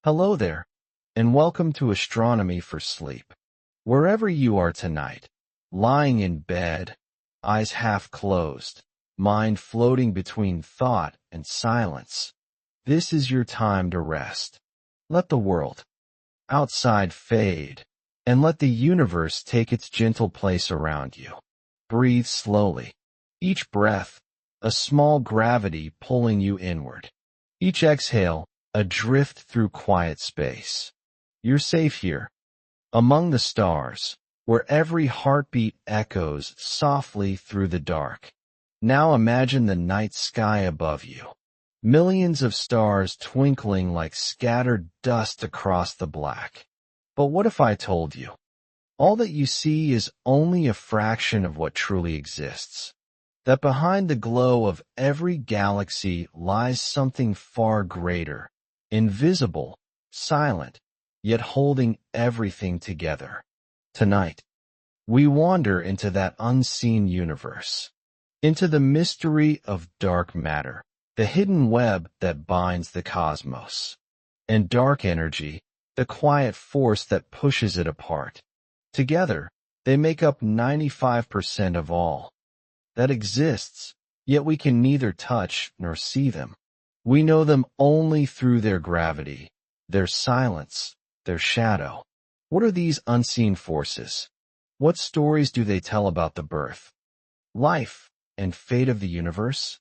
Hello there, and welcome to Astronomy for Sleep. Wherever you are tonight, lying in bed, eyes half closed, mind floating between thought and silence, this is your time to rest. Let the world outside fade, and let the universe take its gentle place around you. Breathe slowly. Each breath, a small gravity pulling you inward. Each exhale, a drift through quiet space. You're safe here, among the stars, where every heartbeat echoes softly through the dark. Now imagine the night sky above you. Millions of stars twinkling like scattered dust across the black. But what if I told you? All that you see is only a fraction of what truly exists. That behind the glow of every galaxy lies something far greater, invisible, silent, yet holding everything together. Tonight, we wander into that unseen universe, into the mystery of dark matter, the hidden web that binds the cosmos, and dark energy, the quiet force that pushes it apart. Together, they make up 95% of all that exists, yet we can neither touch nor see them. We know them only through their gravity, their silence, their shadow. What are these unseen forces? What stories do they tell about the birth, life, and fate of the universe?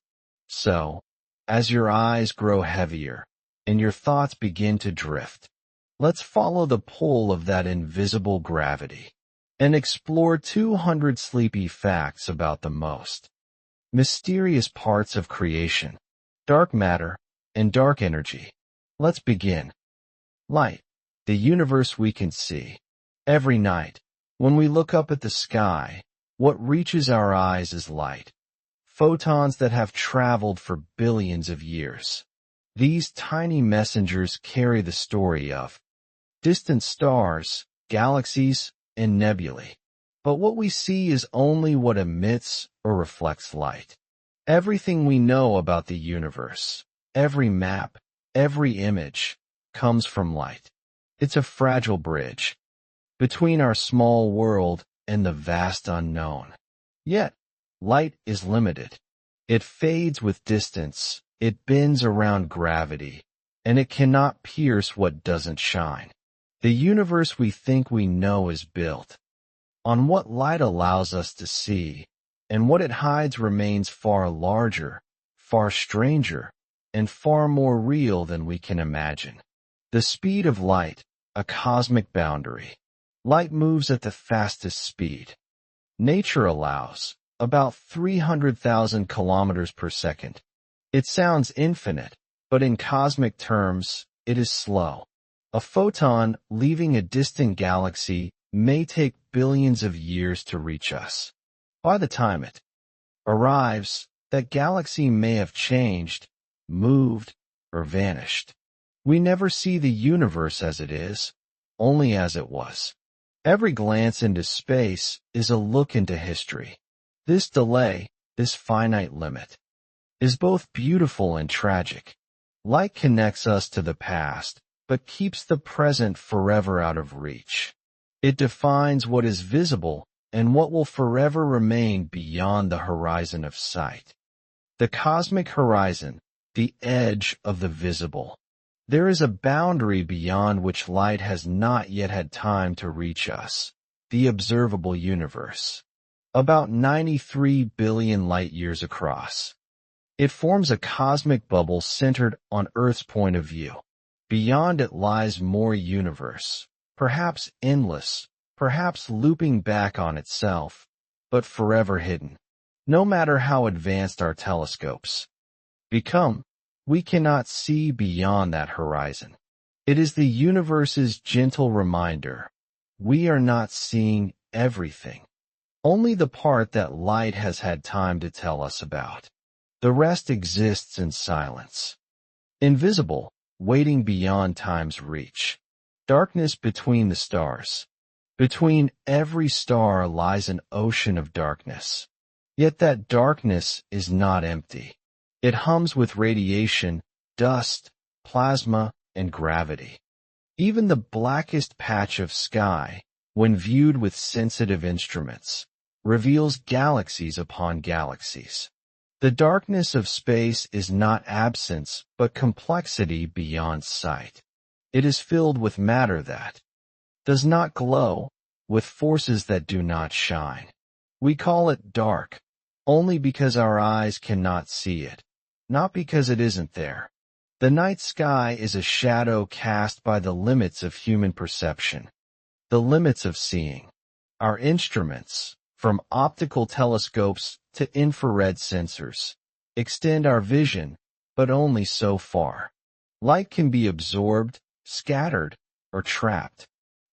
So, as your eyes grow heavier and your thoughts begin to drift, let's follow the pull of that invisible gravity and explore 200 sleepy facts about the most mysterious parts of creation, dark matter, and dark energy. Let's begin. Light, the universe we can see. Every night, when we look up at the sky, what reaches our eyes is light. Photons that have traveled for billions of years. These tiny messengers carry the story of distant stars, galaxies, and nebulae. But what we see is only what emits or reflects light. Everything we know about the universe, every map, every image, comes from light. It's a fragile bridge between our small world and the vast unknown. Yet, light is limited. It fades with distance, it bends around gravity, and it cannot pierce what doesn't shine. The universe we think we know is built on what light allows us to see, and what it hides remains far larger, far stranger, and far more real than we can imagine. The speed of light, a cosmic boundary. Light moves at the fastest speed. Nature allows about 300,000 kilometers per second. It sounds infinite, but in cosmic terms, it is slow. A photon leaving a distant galaxy may take billions of years to reach us. By the time it arrives, that galaxy may have changed, moved, or vanished. We never see the universe as it is, only as it was. Every glance into space is a look into history. This delay, this finite limit, is both beautiful and tragic. Light connects us to the past, but keeps the present forever out of reach. It defines what is visible and what will forever remain beyond the horizon of sight. The cosmic horizon, the edge of the visible. There is a boundary beyond which light has not yet had time to reach us, the observable universe. About 93 billion light-years across. It forms a cosmic bubble centered on Earth's point of view. Beyond it lies more universe, perhaps endless, perhaps looping back on itself, but forever hidden. No matter how advanced our telescopes become, we cannot see beyond that horizon. It is the universe's gentle reminder. We are not seeing everything, only the part that light has had time to tell us about. The rest exists in silence. Invisible, waiting beyond time's reach. Darkness between the stars. Between every star lies an ocean of darkness. Yet that darkness is not empty. It hums with radiation, dust, plasma, and gravity. Even the blackest patch of sky, when viewed with sensitive instruments, reveals galaxies upon galaxies. The darkness of space is not absence, but complexity beyond sight. It is filled with matter that does not glow, with forces that do not shine. We call it dark, only because our eyes cannot see it, not because it isn't there. The night sky is a shadow cast by the limits of human perception, the limits of seeing. Our instruments, from optical telescopes to infrared sensors, extend our vision, but only so far. Light can be absorbed, scattered, or trapped.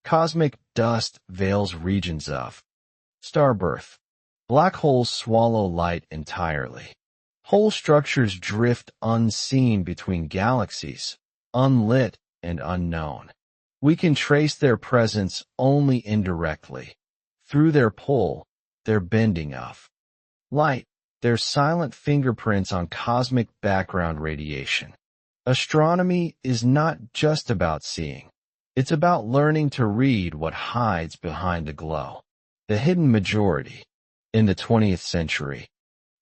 Cosmic dust veils regions of starbirth. Black holes swallow light entirely. Whole structures drift unseen between galaxies, unlit and unknown. We can trace their presence only indirectly, through their pull, their bending of light, their silent fingerprints on cosmic background radiation. Astronomy is not just about seeing. It's about learning to read what hides behind the glow. The hidden majority. In the 20th century,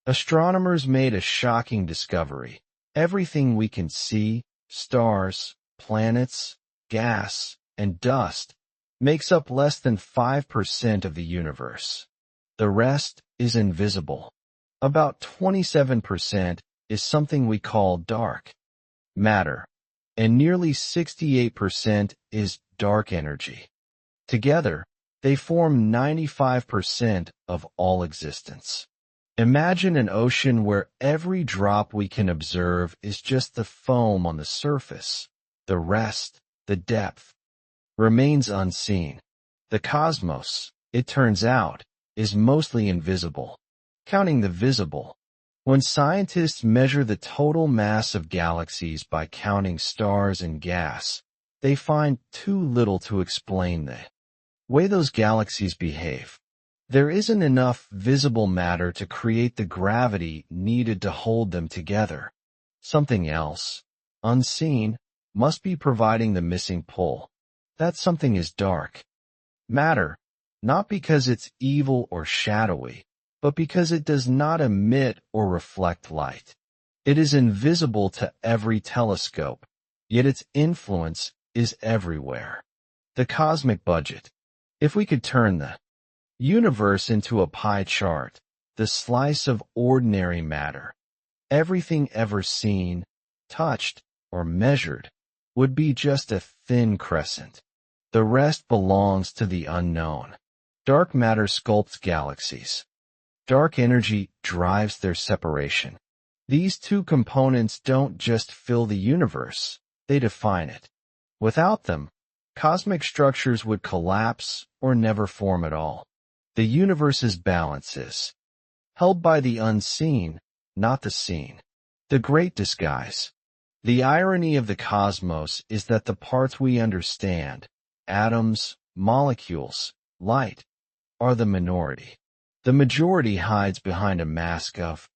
astronomers made a shocking discovery. Everything we can see, stars, planets, gas, and dust, makes up less than 5% of the universe. The rest is invisible. About 27% is something we call dark matter, and nearly 68% is dark energy. Together, they form 95% of all existence. Imagine an ocean where every drop we can observe is just the foam on the surface. The rest, the depth, remains unseen. The cosmos, it turns out, is mostly invisible. Counting the visible. When scientists measure the total mass of galaxies by counting stars and gas, they find too little to explain the way those galaxies behave. There isn't enough visible matter to create the gravity needed to hold them together. Something else, unseen, must be providing the missing pull. That something is dark matter, not because it's evil or shadowy, but because it does not emit or reflect light. It is invisible to every telescope, yet its influence is everywhere. The cosmic budget. If we could turn the universe into a pie chart, the slice of ordinary matter, everything ever seen, touched, or measured, would be just a thin crescent. The rest belongs to the unknown. Dark matter sculpts galaxies. Dark energy drives their separation. These two components don't just fill the universe, they define it. Without them, cosmic structures would collapse or never form at all. The universe's balance is held by the unseen, not the seen. The great disguise. The irony of the cosmos is that the parts we understand, atoms, molecules, light, are the minority. The majority hides behind a mask of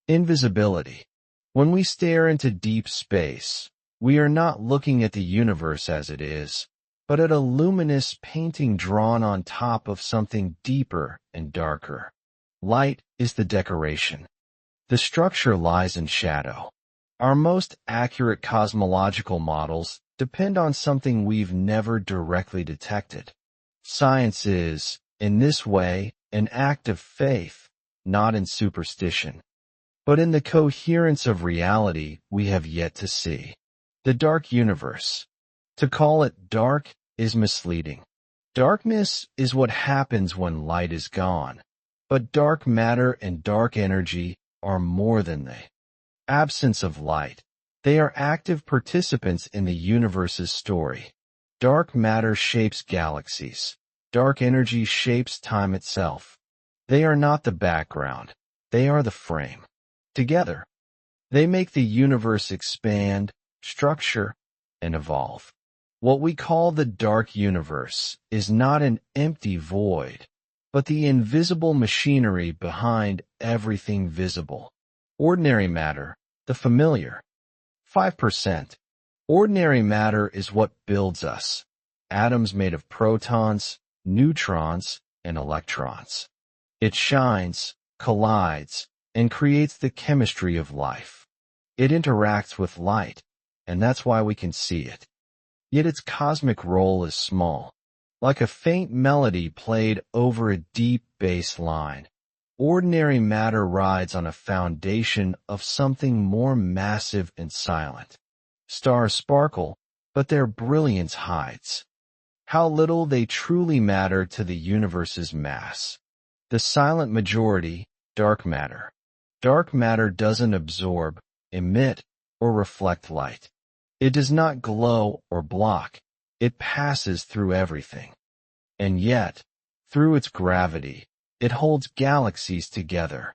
invisibility. When we stare into deep space, we are not looking at the universe as it is, but at a luminous painting drawn on top of something deeper and darker. Light is the decoration. The structure lies in shadow. Our most accurate cosmological models depend on something we've never directly detected. Science is, in this way, an act of faith, not in superstition, but in the coherence of reality we have yet to see. The dark universe. To call it dark is misleading. Darkness is what happens when light is gone, but dark matter and dark energy are more than the absence of light. They are active participants in the universe's story. Dark matter shapes galaxies. Dark energy shapes time itself. They are not the background. They are the frame. Together, they make the universe expand, structure, and evolve. What we call the dark universe is not an empty void, but the invisible machinery behind everything visible. Ordinary matter, the familiar. 5%. Ordinary matter is what builds us. Atoms made of protons, neutrons, and electrons. It shines, collides, and creates the chemistry of life. It interacts with light, and that's why we can see it. Yet its cosmic role is small, like a faint melody played over a deep bass line. Ordinary matter rides on a foundation of something more massive and silent. Stars sparkle, but their brilliance hides how little they truly matter to the universe's mass. The silent majority, dark matter. Dark matter doesn't absorb, emit, or reflect light. It does not glow or block. It passes through everything. And yet, through its gravity, it holds galaxies together.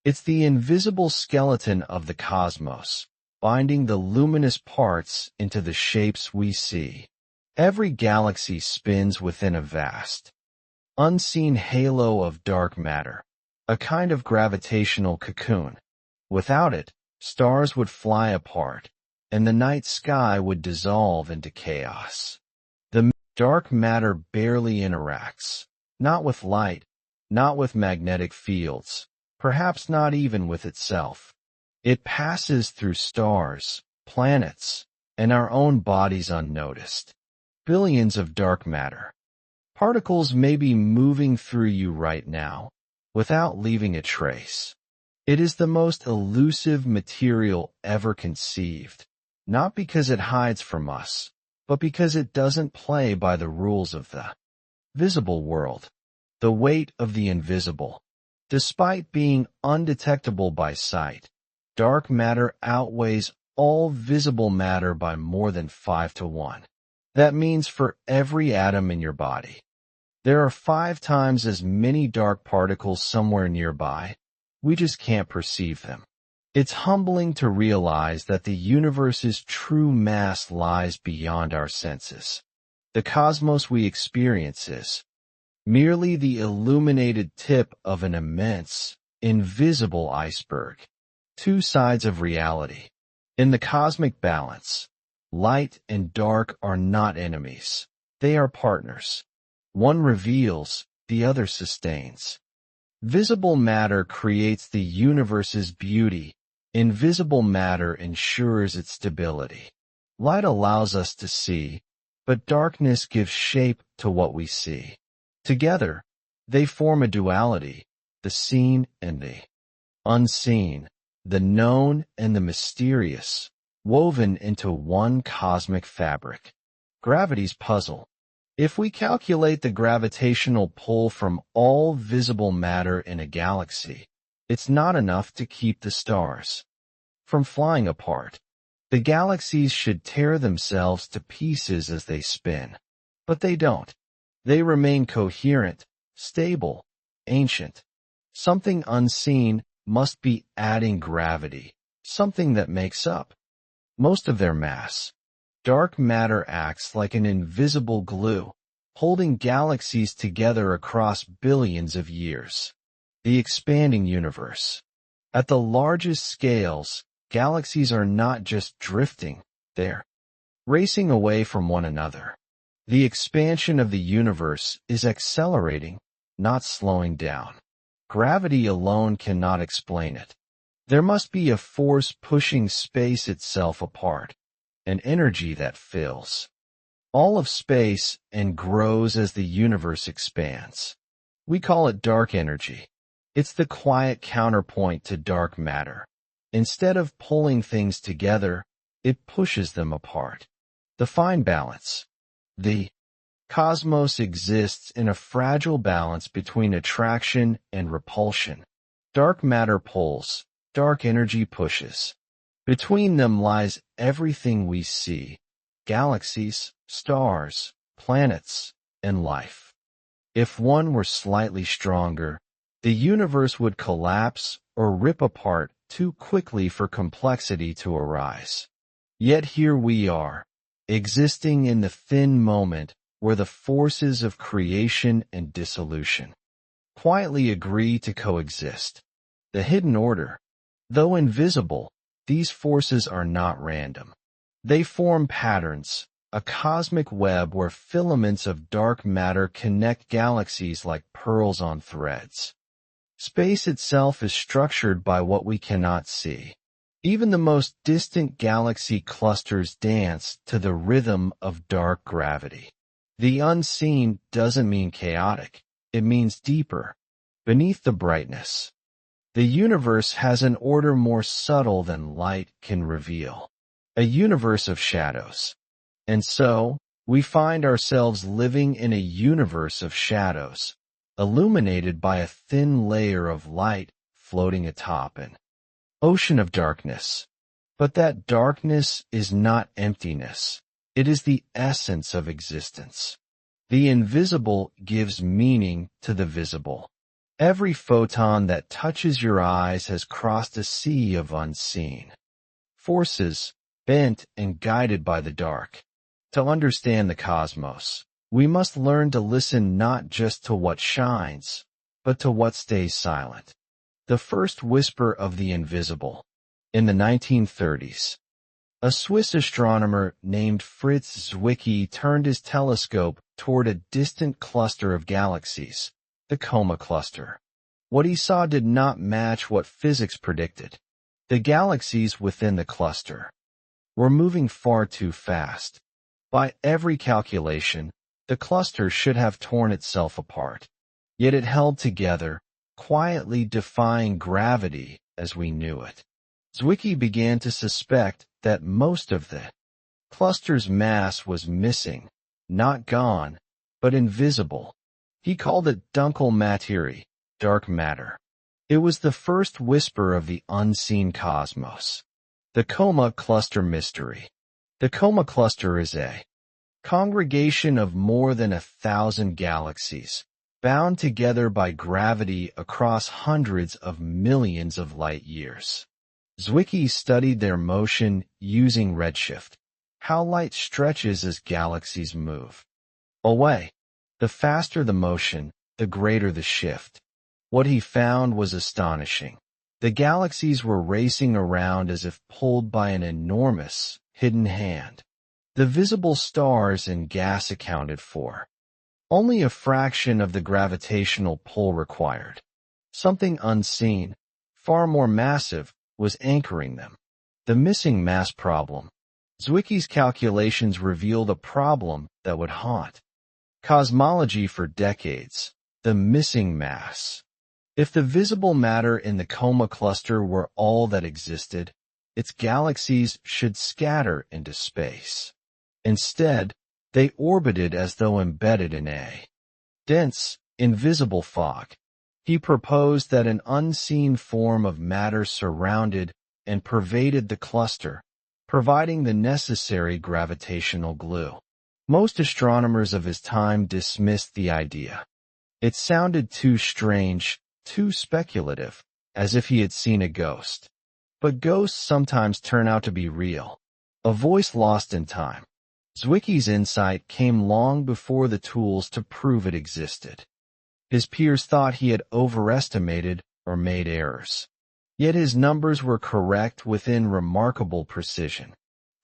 It's the invisible skeleton of the cosmos, binding the luminous parts into the shapes we see. Every galaxy spins within a vast, unseen halo of dark matter, a kind of gravitational cocoon. Without it, stars would fly apart, and the night sky would dissolve into chaos. The dark matter barely interacts, not with light, not with magnetic fields, perhaps not even with itself. It passes through stars, planets, and our own bodies unnoticed. Billions of dark matter. Particles may be moving through you right now, without leaving a trace. It is the most elusive material ever conceived, not because it hides from us, but because it doesn't play by the rules of the visible world. The weight of the invisible. Despite being undetectable by sight, dark matter outweighs all visible matter by more than 5 to 1. That means for every atom in your body, there are 5 times as many dark particles somewhere nearby. We just can't perceive them. It's humbling to realize that the universe's true mass lies beyond our senses. The cosmos we experience is merely the illuminated tip of an immense, invisible iceberg. 2 sides of reality. In the cosmic balance, light and dark are not enemies. They are partners. One reveals, the other sustains. Visible matter creates the universe's beauty. Invisible matter ensures its stability. Light allows us to see, but darkness gives shape to what we see. Together, they form a duality, the seen and the unseen, the known and the mysterious, woven into one cosmic fabric. Gravity's puzzle. If we calculate the gravitational pull from all visible matter in a galaxy, it's not enough to keep the stars from flying apart. The galaxies should tear themselves to pieces as they spin. But they don't. They remain coherent, stable, ancient. Something unseen must be adding gravity, something that makes up most of their mass. Dark matter acts like an invisible glue, holding galaxies together across billions of years. The expanding universe. At the largest scales, galaxies are not just drifting, they're racing away from one another. The expansion of the universe is accelerating, not slowing down. Gravity alone cannot explain it. There must be a force pushing space itself apart, an energy that fills all of space and grows as the universe expands. We call it dark energy. It's the quiet counterpoint to dark matter. Instead of pulling things together, it pushes them apart. The fine balance. The cosmos exists in a fragile balance between attraction and repulsion. Dark matter pulls, dark energy pushes. Between them lies everything we see: galaxies, stars, planets, and life. If one were slightly stronger, the universe would collapse or rip apart too quickly for complexity to arise. Yet here we are, existing in the thin moment where the forces of creation and dissolution quietly agree to coexist. The hidden order. Though invisible, these forces are not random. They form patterns, a cosmic web where filaments of dark matter connect galaxies like pearls on threads. Space itself is structured by what we cannot see. Even the most distant galaxy clusters dance to the rhythm of dark gravity. The unseen doesn't mean chaotic. It means deeper, beneath the brightness. The universe has an order more subtle than light can reveal, a universe of shadows. And so, we find ourselves living in a universe of shadows, illuminated by a thin layer of light floating atop an ocean of darkness. But that darkness is not emptiness. It is the essence of existence. The invisible gives meaning to the visible. Every photon that touches your eyes has crossed a sea of unseen forces, bent and guided by the dark. To understand the cosmos, we must learn to listen not just to what shines, but to what stays silent. The first whisper of the invisible. In the 1930s, a Swiss astronomer named Fritz Zwicky turned his telescope toward a distant cluster of galaxies, the Coma cluster. What he saw did not match what physics predicted. The galaxies within the cluster were moving far too fast. By every calculation, the cluster should have torn itself apart. Yet it held together, quietly defying gravity as we knew it. Zwicky began to suspect that most of the cluster's mass was missing, not gone, but invisible. He called it dunkle materie, dark matter. It was the first whisper of the unseen cosmos. The Coma cluster mystery. The Coma cluster is a congregation of more than 1,000 galaxies, bound together by gravity across hundreds of millions of light years. Zwicky studied their motion using redshift, how light stretches as galaxies move away. The faster the motion, the greater the shift. What he found was astonishing. The galaxies were racing around as if pulled by an enormous, hidden hand. The visible stars and gas accounted for only a fraction of the gravitational pull required. Something unseen, far more massive, was anchoring them. The missing mass problem. Zwicky's calculations revealed a problem that would haunt cosmology for decades: the missing mass. If the visible matter in the Coma cluster were all that existed, its galaxies should scatter into space. Instead, they orbited as though embedded in a dense, invisible fog. He proposed that an unseen form of matter surrounded and pervaded the cluster, providing the necessary gravitational glue. Most astronomers of his time dismissed the idea. It sounded too strange, too speculative, as if he had seen a ghost. But ghosts sometimes turn out to be real. A voice lost in time. Zwicky's insight came long before the tools to prove it existed. His peers thought he had overestimated or made errors. Yet his numbers were correct within remarkable precision.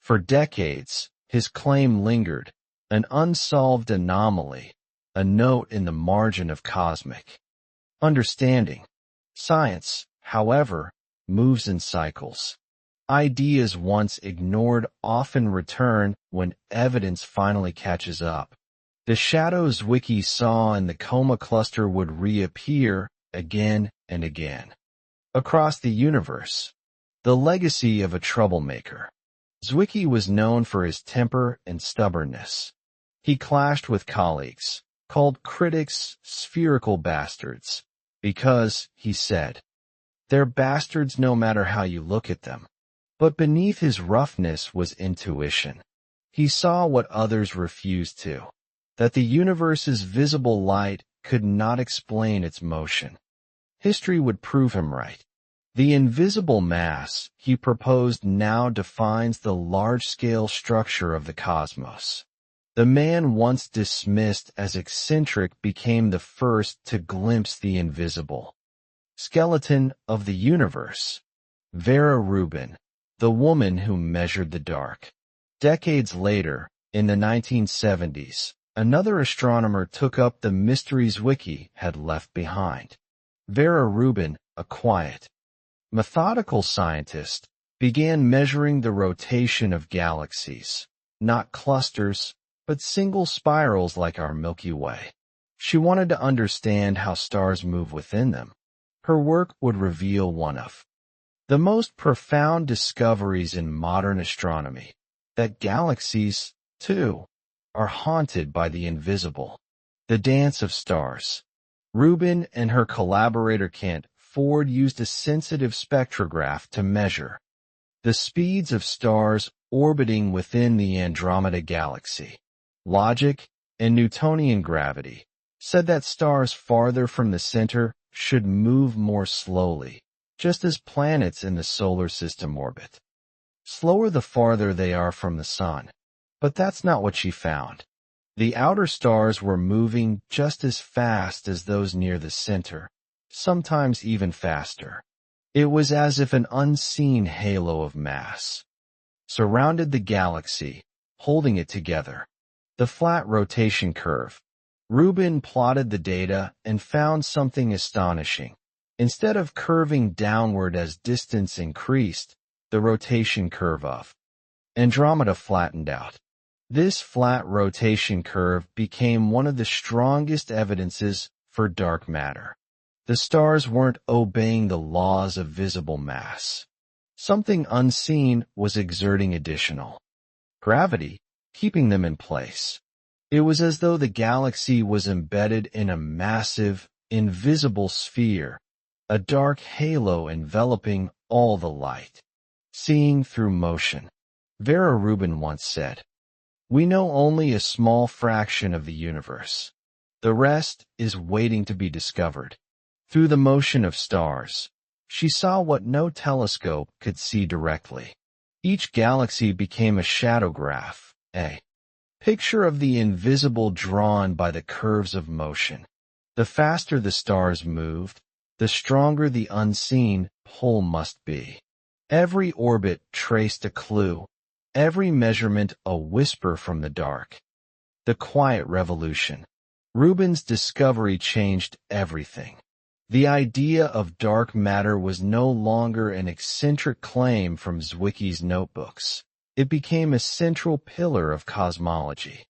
For decades, his claim lingered, an unsolved anomaly, a note in the margin of cosmic understanding. Science, however, moves in cycles. Ideas once ignored often return when evidence finally catches up. The shadows Zwicky saw in the Coma cluster would reappear again and again. Across the universe, the legacy of a troublemaker. Zwicky was known for his temper and stubbornness. He clashed with colleagues, called critics spherical bastards, because, he said, they're bastards no matter how you look at them. But beneath his roughness was intuition. He saw what others refused to, that the universe's visible light could not explain its motion. History would prove him right. The invisible mass, he proposed, now defines the large-scale structure of the cosmos. The man once dismissed as eccentric became the first to glimpse the invisible skeleton of the universe. Vera Rubin, the woman who measured the dark. Decades later, in the 1970s, another astronomer took up the mysteries Zwicky had left behind. Vera Rubin, a quiet, methodical scientist, began measuring the rotation of galaxies, not clusters, but single spirals like our Milky Way. She wanted to understand how stars move within them. Her work would reveal one of the most profound discoveries in modern astronomy, that galaxies, too, are haunted by the invisible, the dance of stars. Rubin and her collaborator Kent Ford used a sensitive spectrograph to measure the speeds of stars orbiting within the Andromeda Galaxy. Logic and Newtonian gravity said that stars farther from the center should move more slowly, just as planets in the solar system orbit. Slower the farther they are from the sun. But that's not what she found. The outer stars were moving just as fast as those near the center, sometimes even faster. It was as if an unseen halo of mass surrounded the galaxy, holding it together. The flat rotation curve. Rubin plotted the data and found something astonishing. Instead of curving downward as distance increased, the rotation curve of Andromeda flattened out. This flat rotation curve became one of the strongest evidences for dark matter. The stars weren't obeying the laws of visible mass. Something unseen was exerting additional gravity, keeping them in place. It was as though the galaxy was embedded in a massive, invisible sphere, a dark halo enveloping all the light. Seeing through motion. Vera Rubin once said, "We know only a small fraction of the universe. The rest is waiting to be discovered." Through the motion of stars, she saw what no telescope could see directly. Each galaxy became a shadow graph, a picture of the invisible drawn by the curves of motion. The faster the stars moved, the stronger the unseen pull must be. Every orbit traced a clue, every measurement a whisper from the dark. The quiet revolution. Rubin's discovery changed everything. The idea of dark matter was no longer an eccentric claim from Zwicky's notebooks. It became a central pillar of cosmology.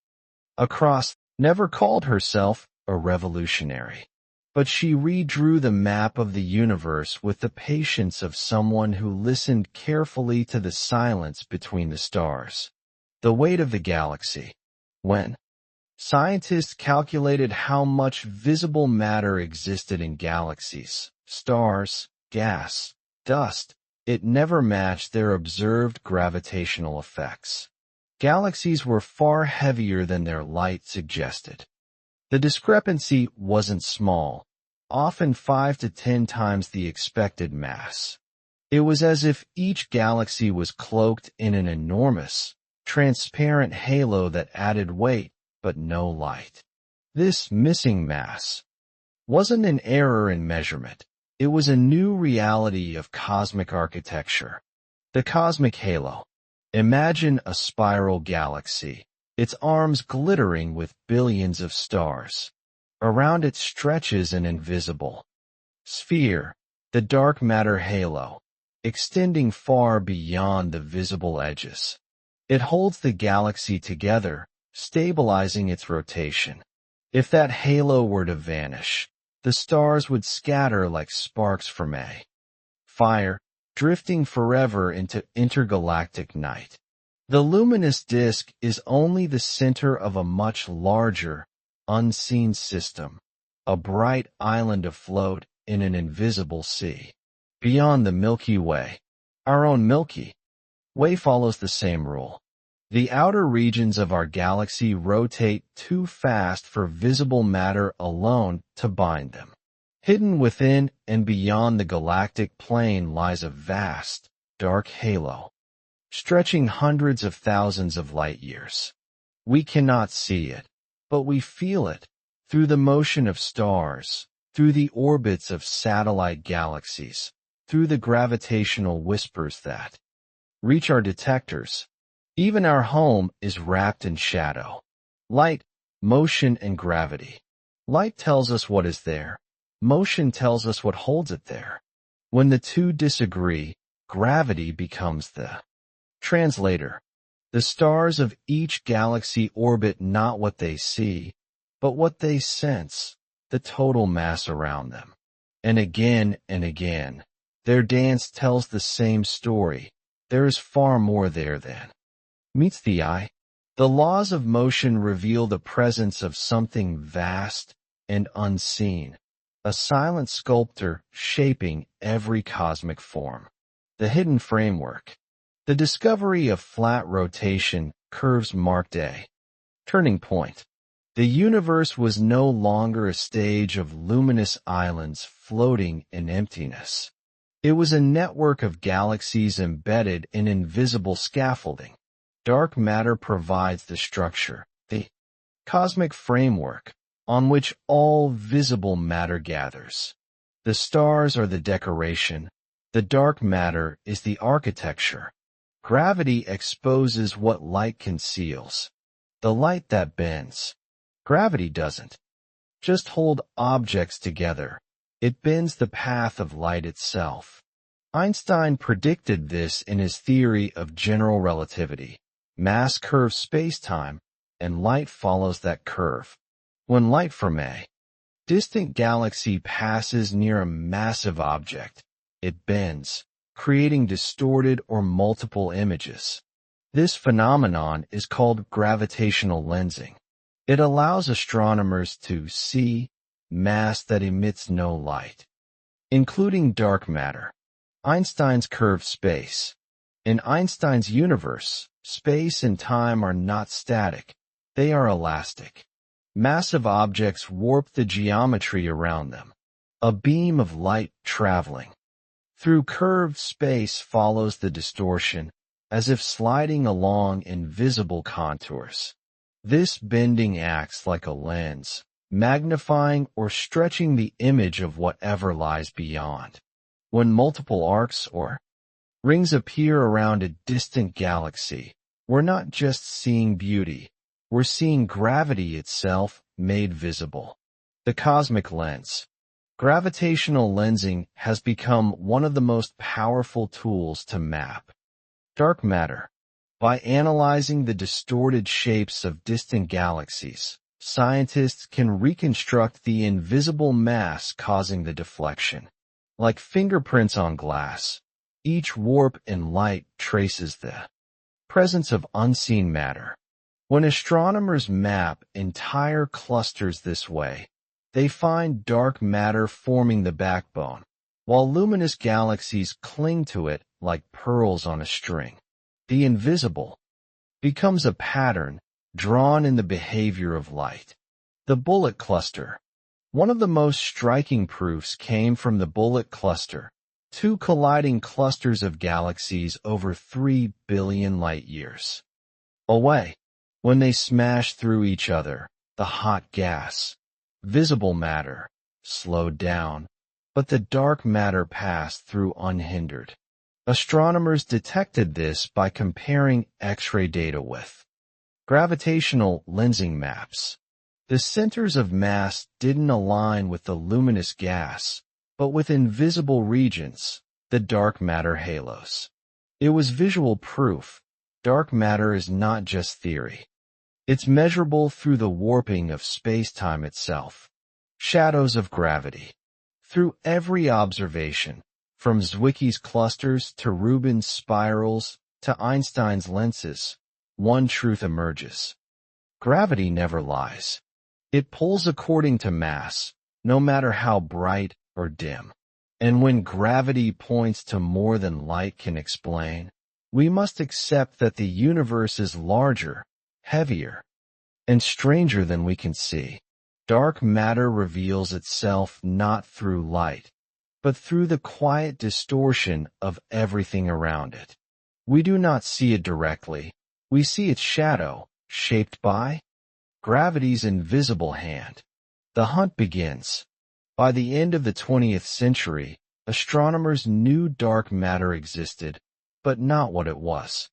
Across never called herself a revolutionary, but she redrew the map of the universe with the patience of someone who listened carefully to the silence between the stars. The weight of the galaxy. When scientists calculated how much visible matter existed in galaxies, stars, gas, dust, it never matched their observed gravitational effects. Galaxies were far heavier than their light suggested. The discrepancy wasn't small, often 5 to 10 times the expected mass. It was as if each galaxy was cloaked in an enormous, transparent halo that added weight but no light. This missing mass wasn't an error in measurement. It was a new reality of cosmic architecture. The cosmic halo. Imagine a spiral galaxy, its arms glittering with billions of stars. Around it stretches an invisible sphere, the dark matter halo, extending far beyond the visible edges. It holds the galaxy together, stabilizing its rotation. If that halo were to vanish, the stars would scatter like sparks from a fire, drifting forever into intergalactic night. The luminous disk is only the center of a much larger, unseen system, a bright island afloat in an invisible sea. Beyond the Milky Way, our own Milky Way follows the same rule. The outer regions of our galaxy rotate too fast for visible matter alone to bind them. Hidden within and beyond the galactic plane lies a vast, dark halo, stretching hundreds of thousands of light-years. We cannot see it, but we feel it, through the motion of stars, through the orbits of satellite galaxies, through the gravitational whispers that reach our detectors. Even our home is wrapped in shadow. Light, motion, and gravity. Light tells us what is there. Motion tells us what holds it there. When the two disagree, gravity becomes the translator. The stars of each galaxy orbit not what they see, but what they sense, the total mass around them. And again, their dance tells the same story. There is far more there than meets the eye. The laws of motion reveal the presence of something vast and unseen, a silent sculptor shaping every cosmic form. The hidden framework. The discovery of flat rotation curves marked a turning point. The universe was no longer a stage of luminous islands floating in emptiness. It was a network of galaxies embedded in invisible scaffolding. Dark matter provides the structure, the cosmic framework, on which all visible matter gathers. The stars are the decoration. The dark matter is the architecture. Gravity exposes what light conceals. The light that bends. Gravity doesn't just hold objects together. It bends the path of light itself. Einstein predicted this in his theory of general relativity. Mass curves space-time, and light follows that curve. When light from a distant galaxy passes near a massive object, it bends, creating distorted or multiple images. This phenomenon is called gravitational lensing. It allows astronomers to see mass that emits no light, including dark matter. Einstein's curved space. In Einstein's universe, space and time are not static, they are elastic. Massive objects warp the geometry around them. A beam of light traveling through curved space follows the distortion, as if sliding along invisible contours. This bending acts like a lens, magnifying or stretching the image of whatever lies beyond. When multiple arcs or rings appear around a distant galaxy, we're not just seeing beauty, we're seeing gravity itself made visible. The cosmic lens. Gravitational lensing has become one of the most powerful tools to map dark matter. By analyzing the distorted shapes of distant galaxies, scientists can reconstruct the invisible mass causing the deflection. Like fingerprints on glass, each warp in light traces the presence of unseen matter. When astronomers map entire clusters this way, they find dark matter forming the backbone, while luminous galaxies cling to it like pearls on a string. The invisible becomes a pattern drawn in the behavior of light. The bullet cluster. One of the most striking proofs came from the bullet cluster, two colliding clusters of galaxies over 3 billion light-years away. When they smashed through each other, the hot gas, visible matter, slowed down, but the dark matter passed through unhindered. Astronomers detected this by comparing X-ray data with gravitational lensing maps. The centers of mass didn't align with the luminous gas, but with invisible regions, the dark matter halos. It was visual proof. Dark matter is not just theory. It's measurable through the warping of space-time itself. Shadows of gravity. Through every observation, from Zwicky's clusters to Rubin's spirals to Einstein's lenses, one truth emerges. Gravity never lies. It pulls according to mass, no matter how bright or dim. And when gravity points to more than light can explain, we must accept that the universe is larger, heavier, and stranger than we can see. Dark matter reveals itself not through light, but through the quiet distortion of everything around it. We do not see it directly. We see its shadow, shaped by gravity's invisible hand. The hunt begins. By the end of the 20th century, astronomers knew dark matter existed, but not what it was.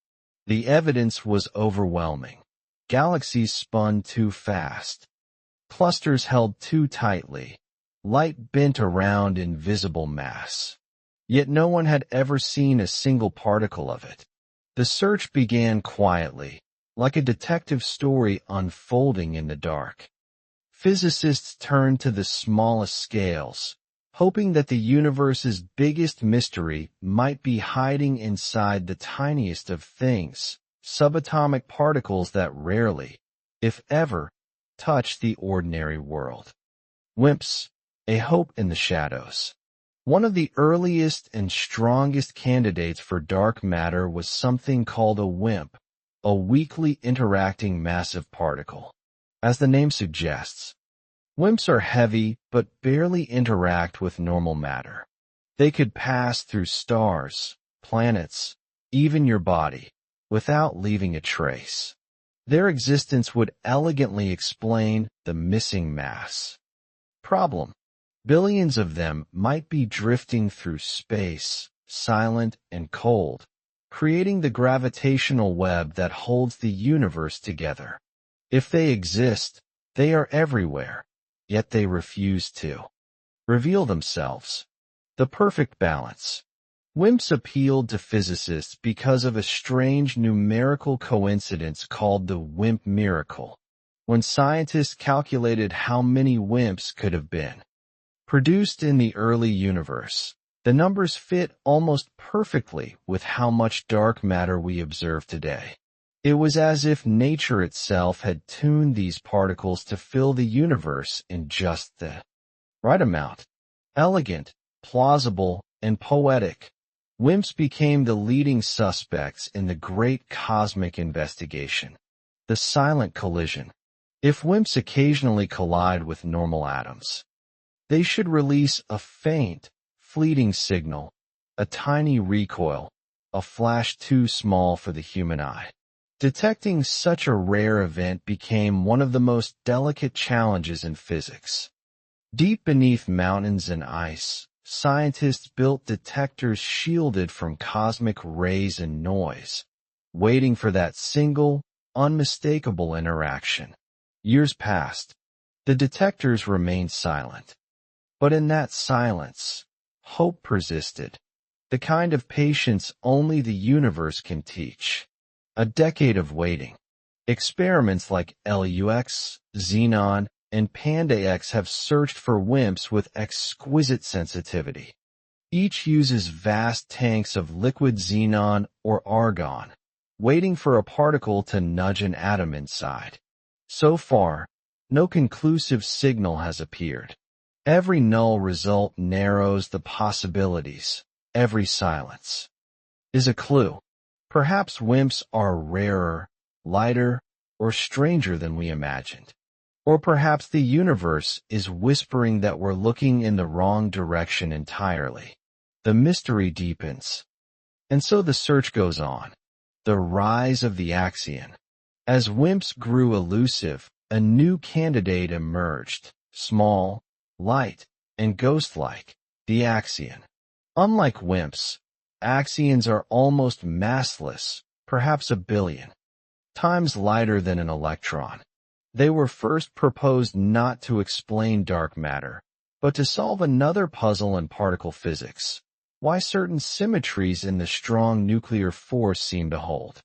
The evidence was overwhelming. Galaxies spun too fast. Clusters held too tightly. Light bent around invisible mass. Yet no one had ever seen a single particle of it. The search began quietly, like a detective story unfolding in the dark. Physicists turned to the smallest scales, hoping that the universe's biggest mystery might be hiding inside the tiniest of things, subatomic particles that rarely, if ever, touch the ordinary world. WIMPs, a hope in the shadows. One of the earliest and strongest candidates for dark matter was something called a WIMP, a weakly interacting massive particle. As the name suggests, WIMPs are heavy but barely interact with normal matter. They could pass through stars, planets, even your body, without leaving a trace. Their existence would elegantly explain the missing mass. Problem: billions of them might be drifting through space, silent and cold, creating the gravitational web that holds the universe together. If they exist, they are everywhere, yet they refuse to reveal themselves. The perfect balance. WIMPs appealed to physicists because of a strange numerical coincidence called the WIMP miracle. When scientists calculated how many WIMPs could have been produced in the early universe, the numbers fit almost perfectly with how much dark matter we observe today. It was as if nature itself had tuned these particles to fill the universe in just the right amount. Elegant, plausible, and poetic, WIMPs became the leading suspects in the great cosmic investigation, the silent collision. If WIMPs occasionally collide with normal atoms, they should release a faint, fleeting signal, a tiny recoil, a flash too small for the human eye. Detecting such a rare event became one of the most delicate challenges in physics. Deep beneath mountains and ice, scientists built detectors shielded from cosmic rays and noise, waiting for that single, unmistakable interaction. Years passed. The detectors remained silent. But in that silence, hope persisted, the kind of patience only the universe can teach. A decade of waiting. Experiments like LUX, Xenon, and PandaX have searched for WIMPs with exquisite sensitivity. Each uses vast tanks of liquid xenon or argon, waiting for a particle to nudge an atom inside. So far, no conclusive signal has appeared. Every null result narrows the possibilities. Every silence is a clue. Perhaps WIMPs are rarer, lighter, or stranger than we imagined. Or perhaps the universe is whispering that we're looking in the wrong direction entirely. The mystery deepens. And so the search goes on. The rise of the Axion. As WIMPs grew elusive, a new candidate emerged, small, light, and ghost-like, the Axion. Unlike WIMPs, Axions are almost massless, perhaps a billion times lighter than an electron. They were first proposed not to explain dark matter, but to solve another puzzle in particle physics: why certain symmetries in the strong nuclear force seem to hold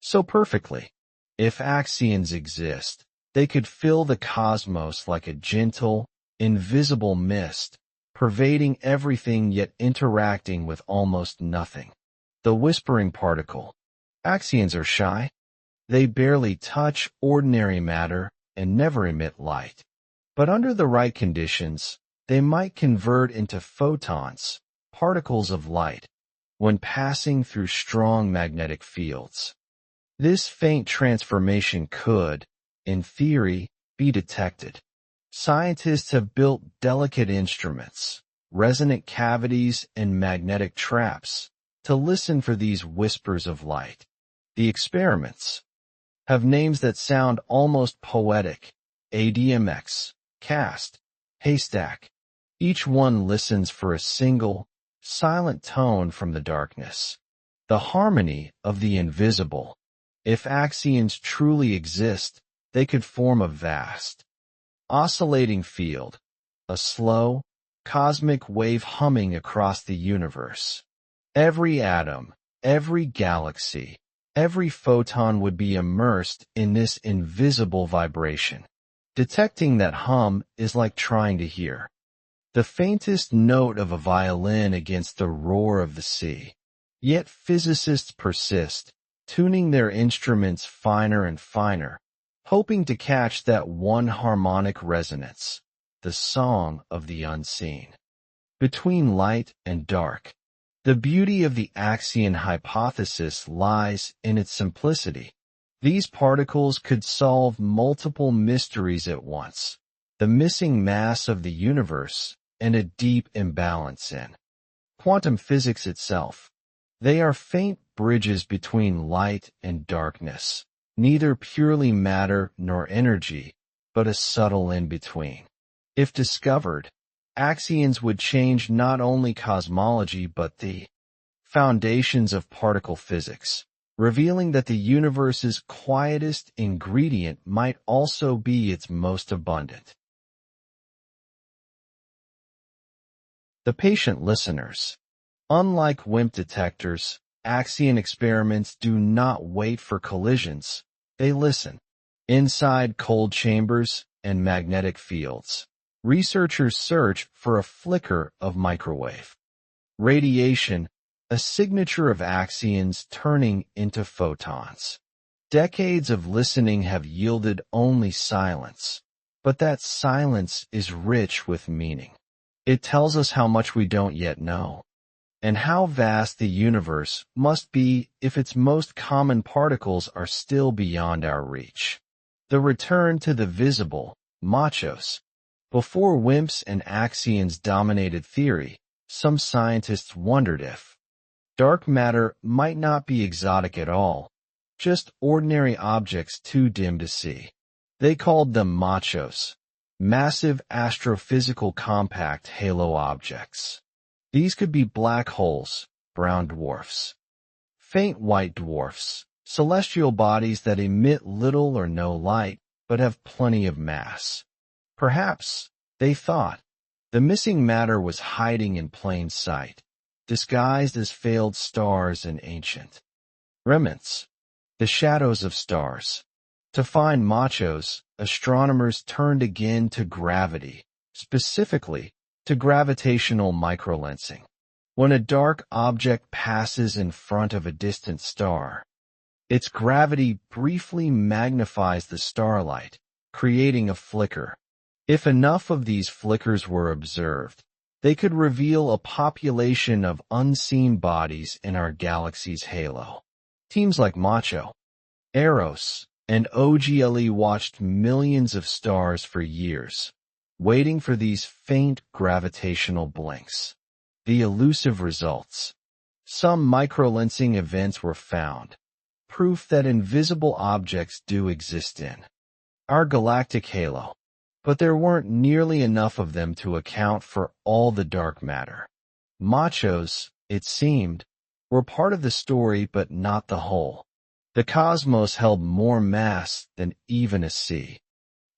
so perfectly. If Axions exist, they could fill the cosmos like a gentle, invisible mist, pervading everything yet interacting with almost nothing. The whispering particle. Axions are shy. They barely touch ordinary matter and never emit light. But under the right conditions, they might convert into photons, particles of light, when passing through strong magnetic fields. This faint transformation could, in theory, be detected. Scientists have built delicate instruments, resonant cavities, and magnetic traps to listen for these whispers of light. The experiments have names that sound almost poetic: ADMX, CAST, Haystack. Each one listens for a single, silent tone from the darkness. The harmony of the invisible If axions truly exist, they could form a vast, oscillating field, a slow, cosmic wave humming across the universe. Every atom, every galaxy, every photon would be immersed in this invisible vibration. Detecting that hum is like trying to hear the faintest note of a violin against the roar of the sea. Yet physicists persist, tuning their instruments finer and finer, hoping to catch that one harmonic resonance, the song of the unseen. Between light and dark, the beauty of the axion hypothesis lies in its simplicity. These particles could solve multiple mysteries at once: the missing mass of the universe and a deep imbalance in quantum physics itself. They are faint bridges between light and darkness, neither purely matter nor energy, but a subtle in-between. If discovered, axions would change not only cosmology but the foundations of particle physics, revealing that the universe's quietest ingredient might also be its most abundant. The patient listeners. Unlike WIMP detectors, axion experiments do not wait for collisions, they listen. Inside cold chambers and magnetic fields, researchers search for a flicker of microwave radiation, a signature of axions turning into photons. Decades of listening have yielded only silence, but that silence is rich with meaning. It tells us how much we don't yet know, and how vast the universe must be if its most common particles are still beyond our reach. The return to the visible, machos. Before WIMPs and axions dominated theory, some scientists wondered if dark matter might not be exotic at all, just ordinary objects too dim to see. They called them machos, massive astrophysical compact halo objects. These could be black holes, brown dwarfs, faint white dwarfs, celestial bodies that emit little or no light but have plenty of mass. Perhaps, they thought, the missing matter was hiding in plain sight, disguised as failed stars and ancient remnants, the shadows of stars. To find machos, astronomers turned again to gravity, specifically to gravitational microlensing. When a dark object passes in front of a distant star, its gravity briefly magnifies the starlight, creating a flicker. If enough of these flickers were observed, they could reveal a population of unseen bodies in our galaxy's halo. Teams like Macho, Eros, and OGLE watched millions of stars for years, waiting for these faint gravitational blinks. The elusive results. Some microlensing events were found, proof that invisible objects do exist in our galactic halo, but there weren't nearly enough of them to account for all the dark matter. Machos, it seemed, were part of the story but not the whole. The cosmos held more mass than even a sea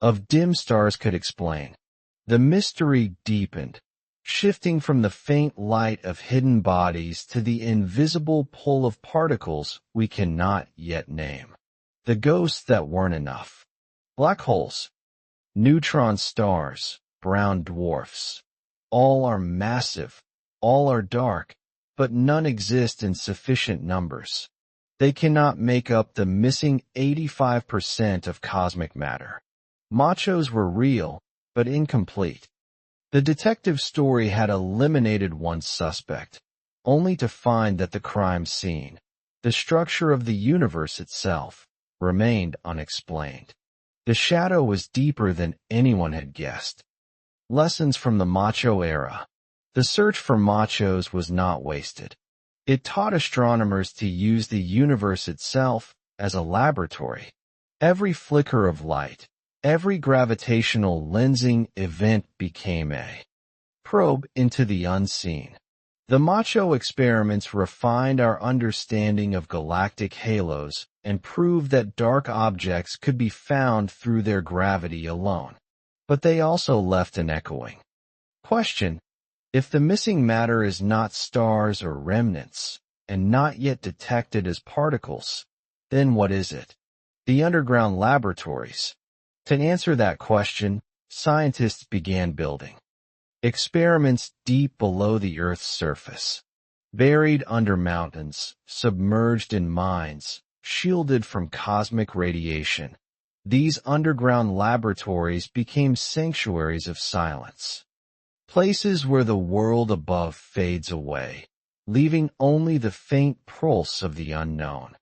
of dim stars could explain. The mystery deepened, shifting from the faint light of hidden bodies to the invisible pull of particles we cannot yet name. The ghosts that weren't enough. Black holes, neutron stars, brown dwarfs. All are massive, all are dark, but none exist in sufficient numbers. They cannot make up the missing 85% of cosmic matter. Machos were real, but incomplete. The detective story had eliminated one suspect, only to find that the crime scene, the structure of the universe itself, remained unexplained. The shadow was deeper than anyone had guessed. Lessons from the Macho era. The search for machos was not wasted. It taught astronomers to use the universe itself as a laboratory. Every flicker of light, every gravitational lensing event became a probe into the unseen. The Macho experiments refined our understanding of galactic halos and proved that dark objects could be found through their gravity alone. But they also left an echoing question. If the missing matter is not stars or remnants, and not yet detected as particles, then what is it? The underground laboratories. To answer that question, scientists began building experiments deep below the Earth's surface, buried under mountains, submerged in mines, shielded from cosmic radiation. These underground laboratories became sanctuaries of silence, places where the world above fades away, leaving only the faint pulse of the unknown.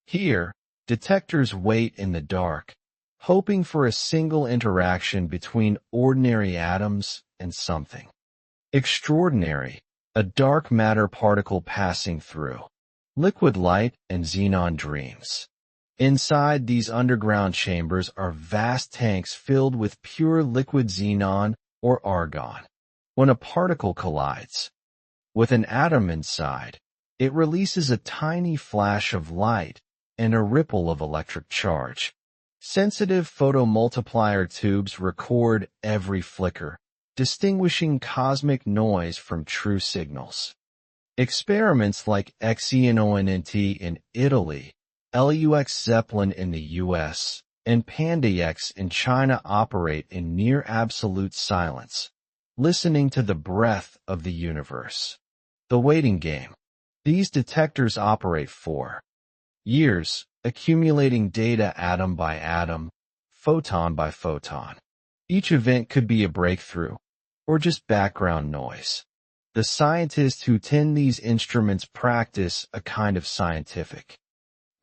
Here, detectors wait in the dark, hoping for a single interaction between ordinary atoms and something extraordinary, a dark matter particle passing through. Liquid light and xenon dreams. Inside these underground chambers are vast tanks filled with pure liquid xenon or argon. When a particle collides with an atom inside, it releases a tiny flash of light and a ripple of electric charge. Sensitive photomultiplier tubes record every flicker, distinguishing cosmic noise from true signals. Experiments like XENONNT in Italy, LUX Zeppelin in the US, and PandaX in China operate in near absolute silence, listening to the breath of the universe. The waiting game. These detectors operate for years, accumulating data atom by atom, photon by photon. Each event could be a breakthrough, or just background noise. The scientists who tend these instruments practice a kind of scientific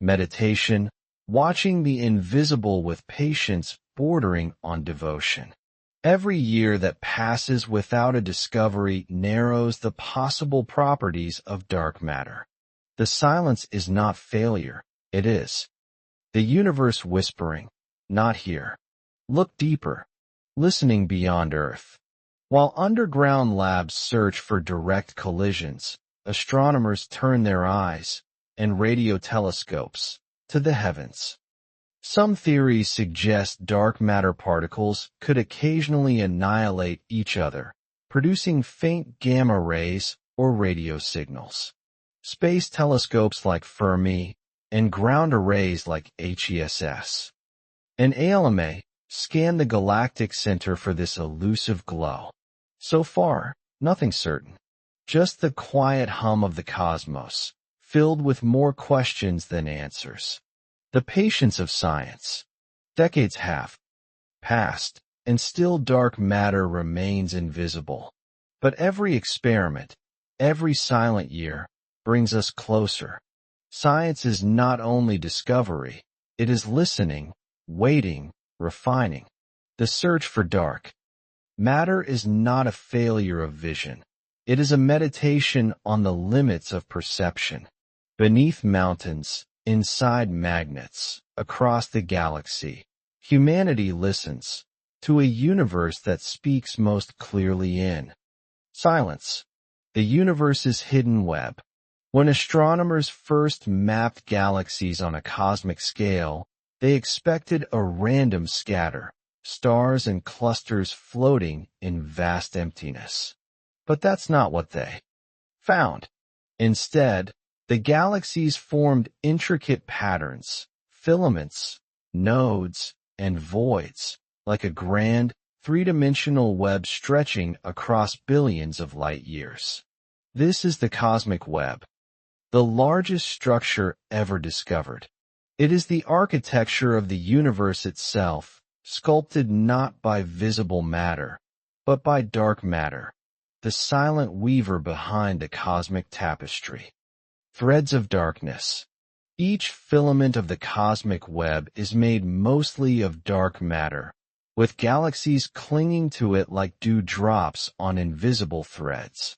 meditation, watching the invisible with patience bordering on devotion. Every year that passes without a discovery narrows the possible properties of dark matter. The silence is not failure, it is the universe whispering, not here. Look deeper, listening beyond Earth. While underground labs search for direct collisions, astronomers turn their eyes and radio telescopes to the heavens. Some theories suggest dark matter particles could occasionally annihilate each other, producing faint gamma rays or radio signals. Space telescopes like Fermi and ground arrays like HESS and ALMA scan the galactic center for this elusive glow. So far, nothing certain. Just the quiet hum of the cosmos, filled with more questions than answers. The patience of science. Decades have passed, and still dark matter remains invisible. But every experiment, every silent year, brings us closer. Science is not only discovery, it is listening, waiting, refining. The search for dark matter is not a failure of vision. It is a meditation on the limits of perception. Beneath mountains, inside magnets, across the galaxy, humanity listens to a universe that speaks most clearly in silence. The universe's hidden web. When astronomers first mapped galaxies on a cosmic scale, they expected a random scatter, stars and clusters floating in vast emptiness. But that's not what they found. Instead, the galaxies formed intricate patterns, filaments, nodes, and voids, like a grand, three-dimensional web stretching across billions of light years. This is the cosmic web, the largest structure ever discovered. It is the architecture of the universe itself, sculpted not by visible matter, but by dark matter, the silent weaver behind the cosmic tapestry. Threads of darkness. Each filament of the cosmic web is made mostly of dark matter, with galaxies clinging to it like dewdrops on invisible threads.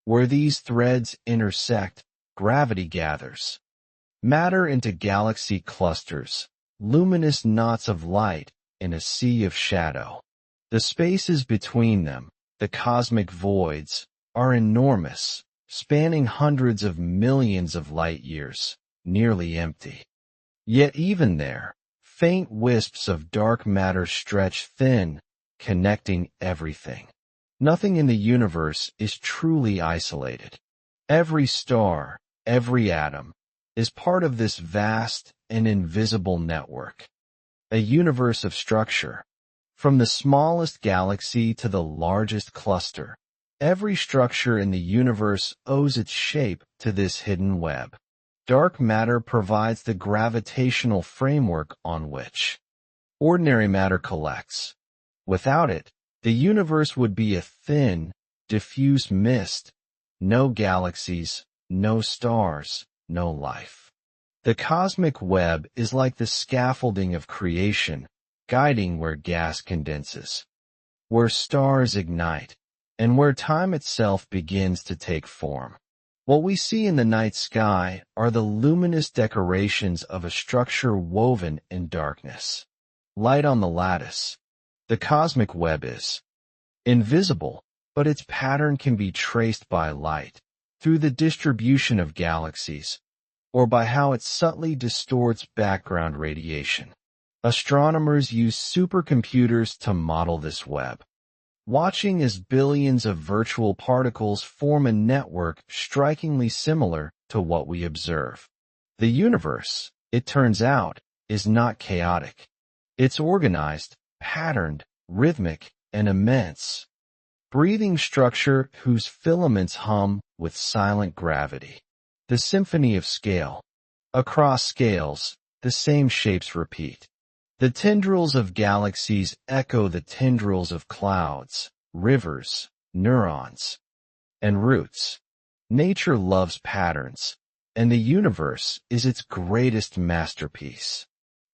Where these threads intersect, gravity gathers matter into galaxy clusters, luminous knots of light in a sea of shadow. The spaces between them, the cosmic voids, are enormous, spanning hundreds of millions of light-years, nearly empty. Yet even there, faint wisps of dark matter stretch thin, connecting everything. Nothing in the universe is truly isolated. Every star, every atom, is part of this vast and invisible network. A universe of structure. From the smallest galaxy to the largest cluster, every structure in the universe owes its shape to this hidden web. Dark matter provides the gravitational framework on which ordinary matter collects. Without it, the universe would be a thin, diffuse mist, no galaxies, no stars, no life. The cosmic web is like the scaffolding of creation, guiding where gas condenses, where stars ignite, and where time itself begins to take form. What we see in the night sky are the luminous decorations of a structure woven in darkness. Light on the lattice. The cosmic web is invisible, but its pattern can be traced by light, through the distribution of galaxies, or by how it subtly distorts background radiation. Astronomers use supercomputers to model this web, watching as billions of virtual particles form a network strikingly similar to what we observe. The universe, it turns out, is not chaotic. It's organized, patterned, rhythmic, and immense. Breathing structure whose filaments hum with silent gravity. The symphony of scale. Across scales, the same shapes repeat. The tendrils of galaxies echo the tendrils of clouds, rivers, neurons, and roots. Nature loves patterns, and the universe is its greatest masterpiece.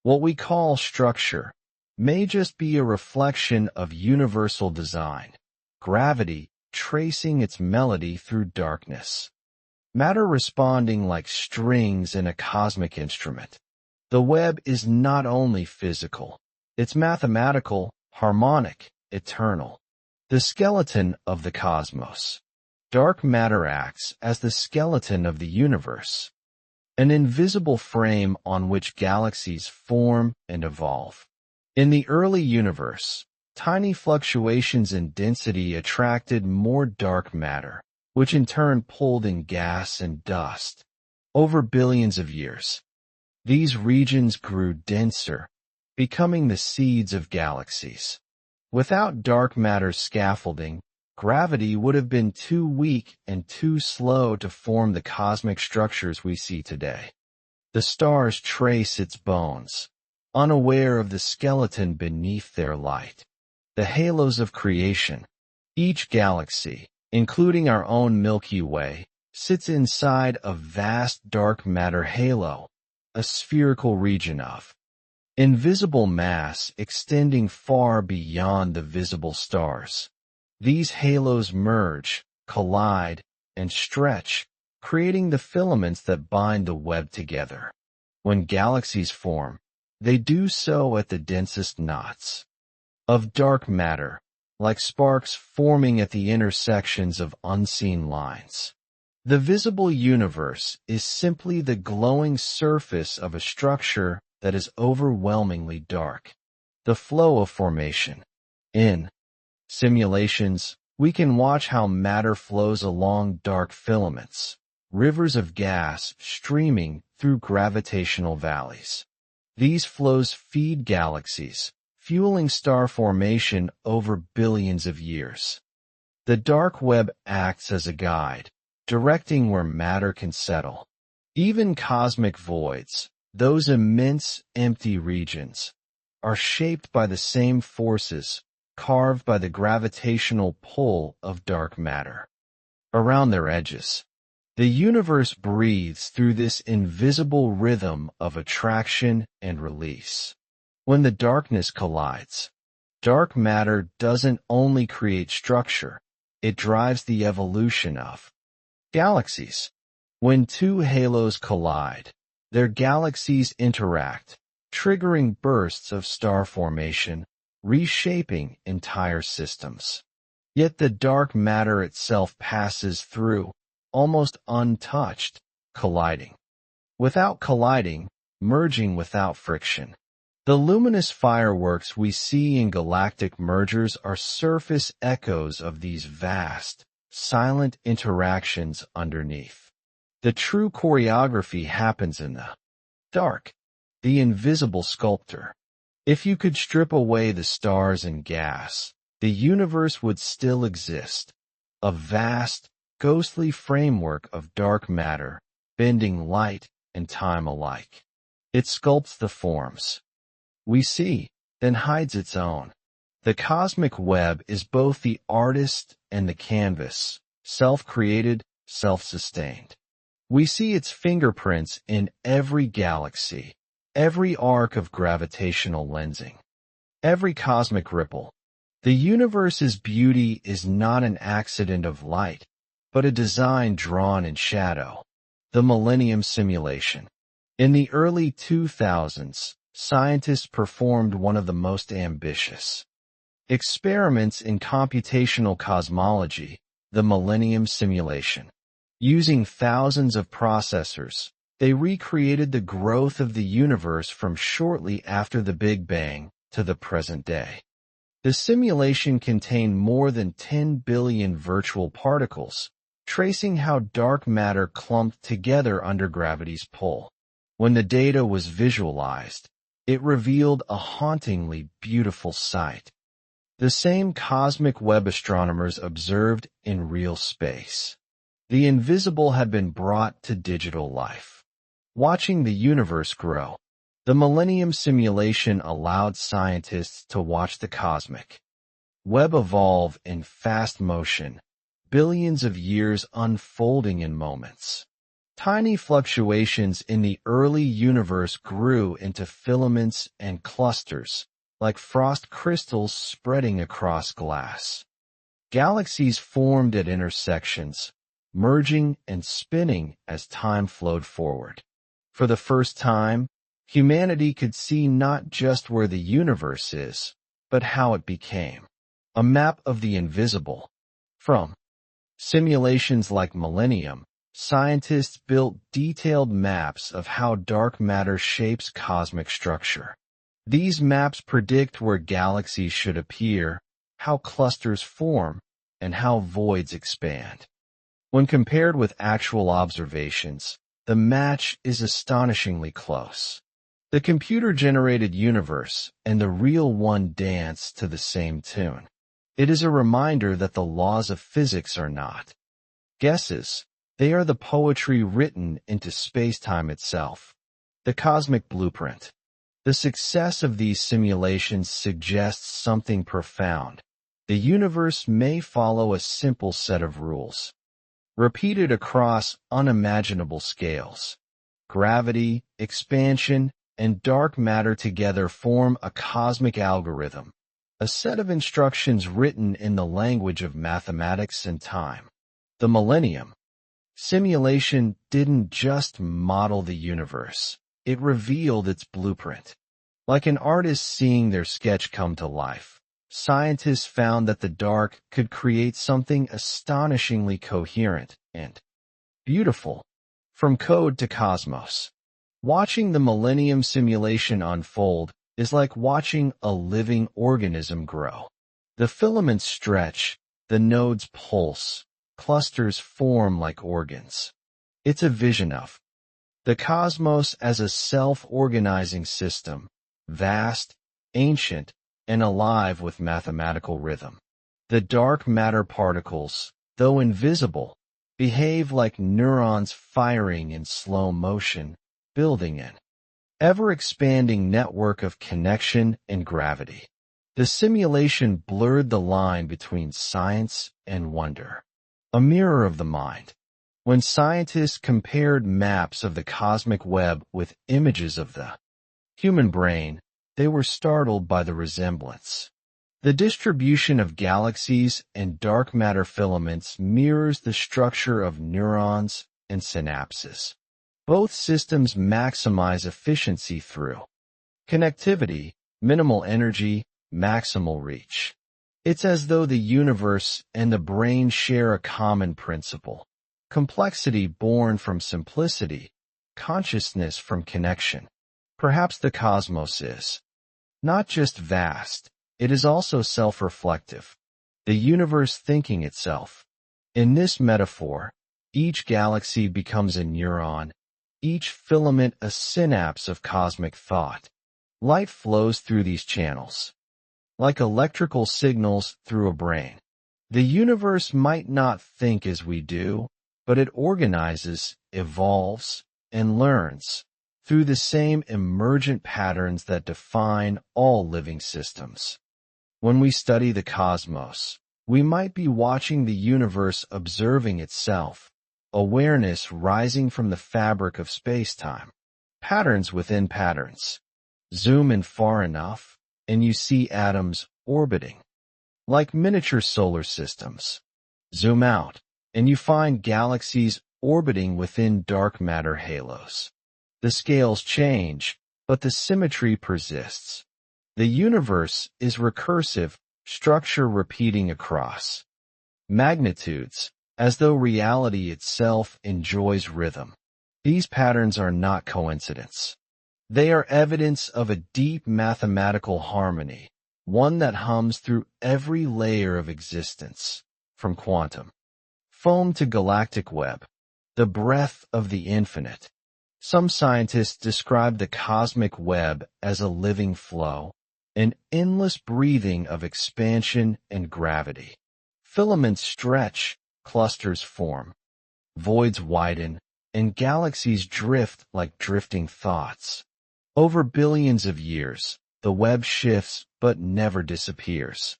What we call structure may just be a reflection of universal design, gravity tracing its melody through darkness. Matter responding like strings in a cosmic instrument. The web is not only physical, it's mathematical, harmonic, eternal. The skeleton of the cosmos. Dark matter acts as the skeleton of the universe, an invisible frame on which galaxies form and evolve. In the early universe, tiny fluctuations in density attracted more dark matter, which in turn pulled in gas and dust. Over billions of years, these regions grew denser, becoming the seeds of galaxies. Without dark matter's scaffolding, gravity would have been too weak and too slow to form the cosmic structures we see today. The stars trace its bones, unaware of the skeleton beneath their light. The halos of creation. Each galaxy, including our own Milky Way, sits inside a vast dark matter halo, a spherical region of invisible mass extending far beyond the visible stars. These halos merge, collide, and stretch, creating the filaments that bind the web together. When galaxies form, they do so at the densest knots of dark matter, like sparks forming at the intersections of unseen lines. The visible universe is simply the glowing surface of a structure that is overwhelmingly dark. The flow of formation. In simulations, we can watch how matter flows along dark filaments, rivers of gas streaming through gravitational valleys. These flows feed galaxies, fueling star formation over billions of years. The dark web acts as a guide, directing where matter can settle. Even cosmic voids, those immense empty regions, are shaped by the same forces, carved by the gravitational pull of dark matter. Around their edges, the universe breathes through this invisible rhythm of attraction and release. When the darkness collides, dark matter doesn't only create structure, it drives the evolution of galaxies. When two halos collide, their galaxies interact, triggering bursts of star formation, reshaping entire systems. Yet the dark matter itself passes through, almost untouched, colliding. Without colliding, merging without friction. The luminous fireworks we see in galactic mergers are surface echoes of these vast, silent interactions underneath. The true choreography happens in the dark, the invisible sculptor. If you could strip away the stars and gas, the universe would still exist, a vast, ghostly framework of dark matter, bending light and time alike. It sculpts the forms we see, then hides its own. The cosmic web is both the artist and the canvas, self-created, self-sustained. We see its fingerprints in every galaxy, every arc of gravitational lensing, every cosmic ripple. The universe's beauty is not an accident of light, but a design drawn in shadow. The Millennium Simulation. In the early 2000s, scientists performed one of the most ambitious experiments in computational cosmology, the Millennium Simulation. Using thousands of processors, they recreated the growth of the universe from shortly after the Big Bang to the present day. The simulation contained more than 10 billion virtual particles, tracing how dark matter clumped together under gravity's pull. When the data was visualized, it revealed a hauntingly beautiful sight. The same cosmic web astronomers observed in real space. The invisible had been brought to digital life. Watching the universe grow, the Millennium Simulation allowed scientists to watch the cosmic web evolve in fast motion, billions of years unfolding in moments. Tiny fluctuations in the early universe grew into filaments and clusters, like frost crystals spreading across glass. Galaxies formed at intersections, merging and spinning as time flowed forward. For the first time, humanity could see not just where the universe is, but how it became. A map of the invisible. From simulations like Millennium, scientists built detailed maps of how dark matter shapes cosmic structure. These maps predict where galaxies should appear, how clusters form, and how voids expand. When compared with actual observations, the match is astonishingly close. The computer-generated universe and the real one dance to the same tune. It is a reminder that the laws of physics are not guesses. They are the poetry written into space-time itself. The cosmic blueprint. The success of these simulations suggests something profound. The universe may follow a simple set of rules, repeated across unimaginable scales. Gravity, expansion, and dark matter together form a cosmic algorithm, a set of instructions written in the language of mathematics and time. The Millennium Simulation didn't just model the universe, it revealed its blueprint. Like an artist seeing their sketch come to life, scientists found that the dark could create something astonishingly coherent and beautiful. From code to cosmos. Watching the Millennium Simulation unfold is like watching a living organism grow. The filaments stretch, the nodes pulse, clusters form like organs. It's a vision of the cosmos as a self-organizing system, vast, ancient, and alive with mathematical rhythm. The dark matter particles, though invisible, behave like neurons firing in slow motion, building an ever-expanding network of connection and gravity. The simulation blurred the line between science and wonder. A mirror of the mind. When scientists compared maps of the cosmic web with images of the human brain, they were startled by the resemblance. The distribution of galaxies and dark matter filaments mirrors the structure of neurons and synapses. Both systems maximize efficiency through connectivity, minimal energy, maximal reach. It's as though the universe and the brain share a common principle. complexity born from simplicity, consciousness from connection. Perhaps the cosmos is not just vast, it is also self-reflective, the universe thinking itself. In this metaphor, each galaxy becomes a neuron, each filament a synapse of cosmic thought. Light flows through these channels, like electrical signals through a brain. The universe might not think as we do, but it organizes, evolves, and learns through the same emergent patterns that define all living systems. When we study the cosmos, we might be watching the universe observing itself, awareness rising from the fabric of space-time, patterns within patterns. Zoom in far enough, and you see atoms orbiting, like miniature solar systems. Zoom out, and you find galaxies orbiting within dark matter halos. The scales change, but the symmetry persists. The universe is recursive, structure repeating across magnitudes, as though reality itself enjoys rhythm. These patterns are not coincidence. They are evidence of a deep mathematical harmony, one that hums through every layer of existence, from quantum foam to galactic web, the breath of the infinite. Some scientists describe the cosmic web as a living flow, an endless breathing of expansion and gravity. Filaments stretch, clusters form, voids widen, and galaxies drift like drifting thoughts. Over billions of years, the web shifts but never disappears.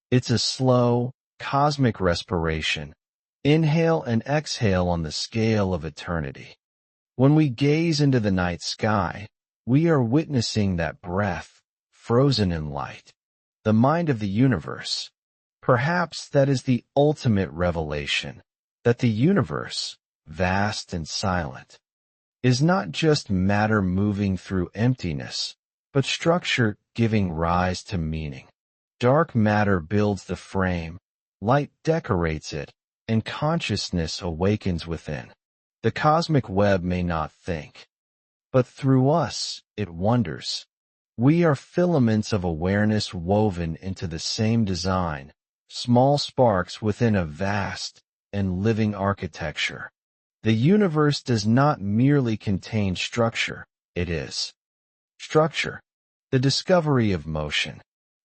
It's a slow, cosmic respiration, inhale and exhale on the scale of eternity. When we gaze into the night sky, we are witnessing that breath, frozen in light, the mind of the universe. Perhaps that is the ultimate revelation, that the universe, vast and silent, is not just matter moving through emptiness, but structure giving rise to meaning. Dark matter builds the frame, light decorates it, and consciousness awakens within. The cosmic web may not think, but through us it wonders. We are filaments of awareness woven into the same design, small sparks within a vast and living architecture. The universe does not merely contain structure, it is structure, the discovery of motion.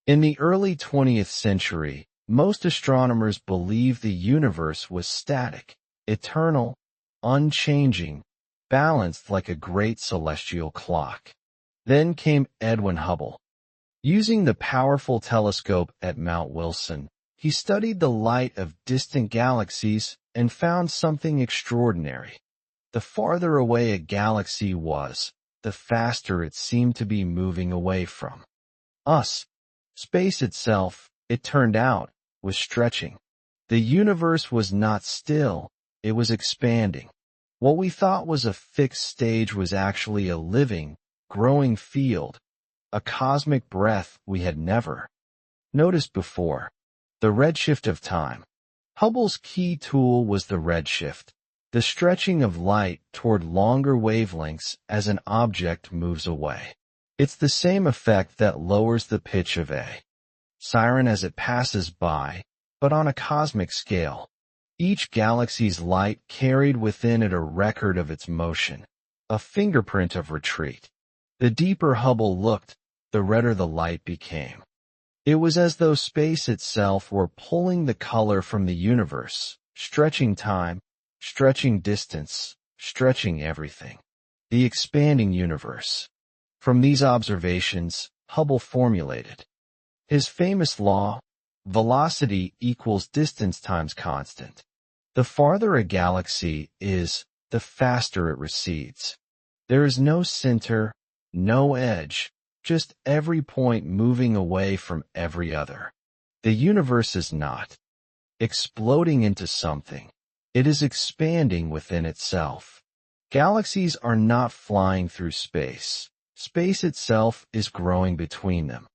In the early 20th century, most astronomers believed the universe was static, eternal, unchanging, balanced like a great celestial clock. Then came Edwin Hubble. Using the powerful telescope at Mount Wilson, he studied the light of distant galaxies and found something extraordinary. The farther away a galaxy was, the faster it seemed to be moving away from us. Space itself, it turned out, was stretching. The universe was not still, it was expanding. What we thought was a fixed stage was actually a living, growing field, a cosmic breath we had never noticed before. The redshift of time. Hubble's key tool was the redshift, the stretching of light toward longer wavelengths as an object moves away. It's the same effect that lowers the pitch of a siren as it passes by, but on a cosmic scale. Each galaxy's light carried within it a record of its motion, a fingerprint of retreat. The deeper Hubble looked, the redder the light became. It was as though space itself were pulling the color from the universe, stretching time, stretching distance, stretching everything. The expanding universe. From these observations, Hubble formulated his famous law: velocity equals distance times constant. The farther a galaxy is, the faster it recedes. There is no center, no edge, just every point moving away from every other. The universe is not exploding into something. It is expanding within itself. Galaxies are not flying through space. Space itself is growing between them.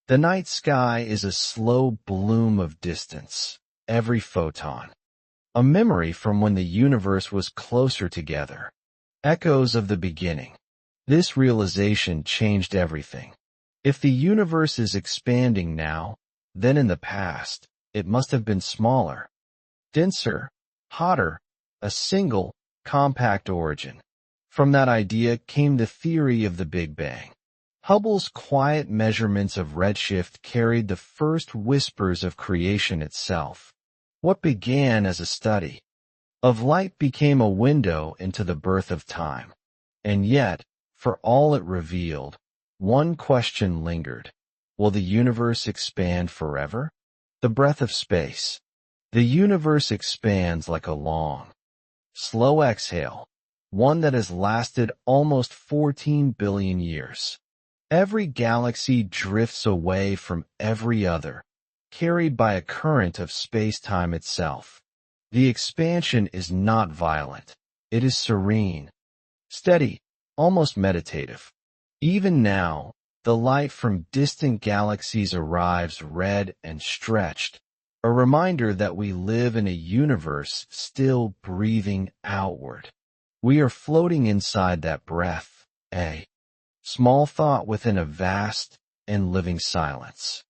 The night sky is a slow bloom of distance. Every photon, a memory from when the universe was closer together, echoes of the beginning. This realization changed everything. If the universe is expanding now, then in the past, it must have been smaller, denser, hotter, a single, compact origin. From that idea came the theory of the Big Bang. Hubble's quiet measurements of redshift carried the first whispers of creation itself. What began as a study of light became a window into the birth of time. And yet, for all it revealed, one question lingered. Will the universe expand forever? The breath of space. The universe expands like a long, slow exhale, one that has lasted almost 14 billion years. Every galaxy drifts away from every other, carried by a current of space-time itself. The expansion is not violent. It is serene, steady, almost meditative. Even now, the light from distant galaxies arrives red and stretched, a reminder that we live in a universe still breathing outward. We are floating inside that breath, a small thought within a vast and living silence.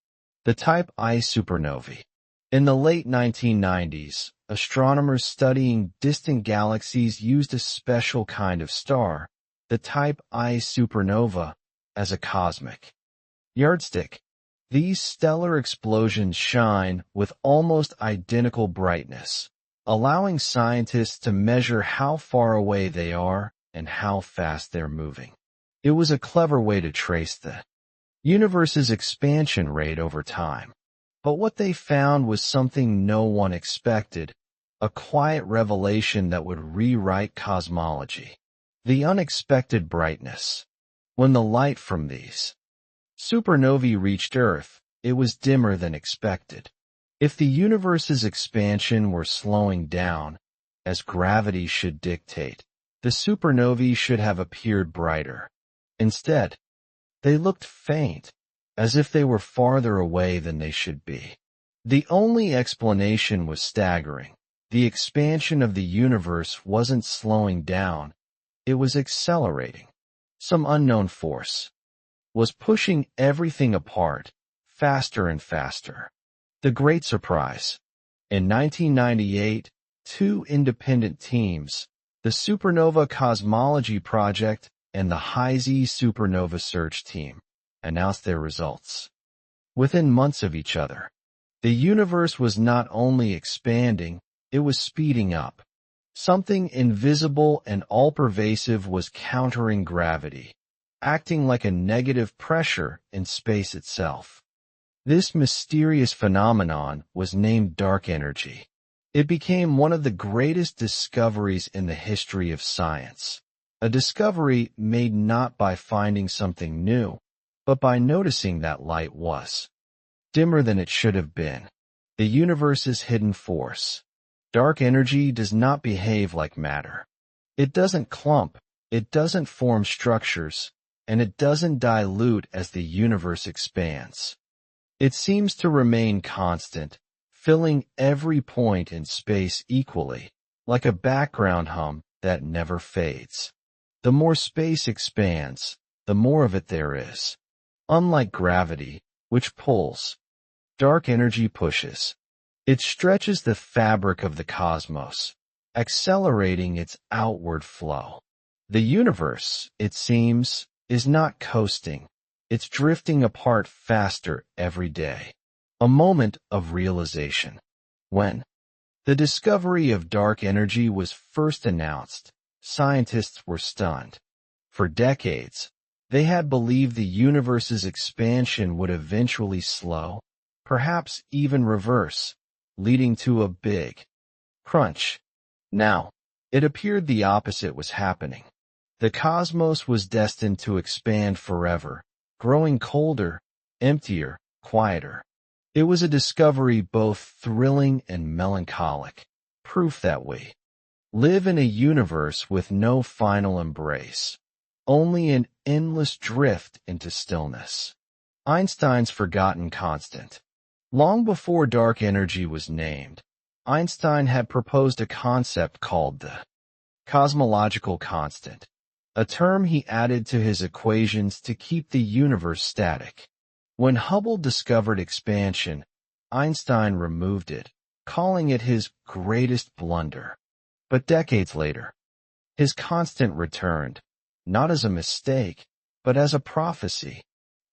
The type I supernovae. In the late 1990s, astronomers studying distant galaxies used a special kind of star, the type I supernova, as a cosmic yardstick. These stellar explosions shine with almost identical brightness, allowing scientists to measure how far away they are and how fast they're moving. It was a clever way to trace the universe's expansion rate over time. But what they found was something no one expected, a quiet revelation that would rewrite cosmology. The unexpected brightness. When the light from these supernovae reached Earth, it was dimmer than expected. If the universe's expansion were slowing down, as gravity should dictate, the supernovae should have appeared brighter. Instead, they looked faint, as if they were farther away than they should be. The only explanation was staggering. The expansion of the universe wasn't slowing down, it was accelerating. Some unknown force was pushing everything apart, faster and faster. The great surprise. In 1998, two independent teams, the Supernova Cosmology Project and the Heisey Supernova Search Team, announced their results. Within months of each other, the universe was not only expanding, it was speeding up. Something invisible and all-pervasive was countering gravity, acting like a negative pressure in space itself. This mysterious phenomenon was named dark energy. It became one of the greatest discoveries in the history of science. A discovery made not by finding something new, but by noticing that light was dimmer than it should have been. The universe's hidden force. Dark energy does not behave like matter. It doesn't clump, it doesn't form structures, and it doesn't dilute as the universe expands. It seems to remain constant, filling every point in space equally, like a background hum that never fades. The more space expands, the more of it there is. Unlike gravity, which pulls, dark energy pushes. It stretches the fabric of the cosmos, accelerating its outward flow. The universe, it seems, is not coasting. It's drifting apart faster every day. A moment of realization. When the discovery of dark energy was first announced, scientists were stunned. For decades, they had believed the universe's expansion would eventually slow, perhaps even reverse, leading to a big crunch. Now, it appeared the opposite was happening. The cosmos was destined to expand forever, growing colder, emptier, quieter. It was a discovery both thrilling and melancholic, proof that we live in a universe with no final embrace, only an endless drift into stillness. Einstein's forgotten constant. Long before dark energy was named, Einstein had proposed a concept called the cosmological constant, a term he added to his equations to keep the universe static. When Hubble discovered expansion, Einstein removed it, calling it his greatest blunder. But decades later, his constant returned, not as a mistake, but as a prophecy.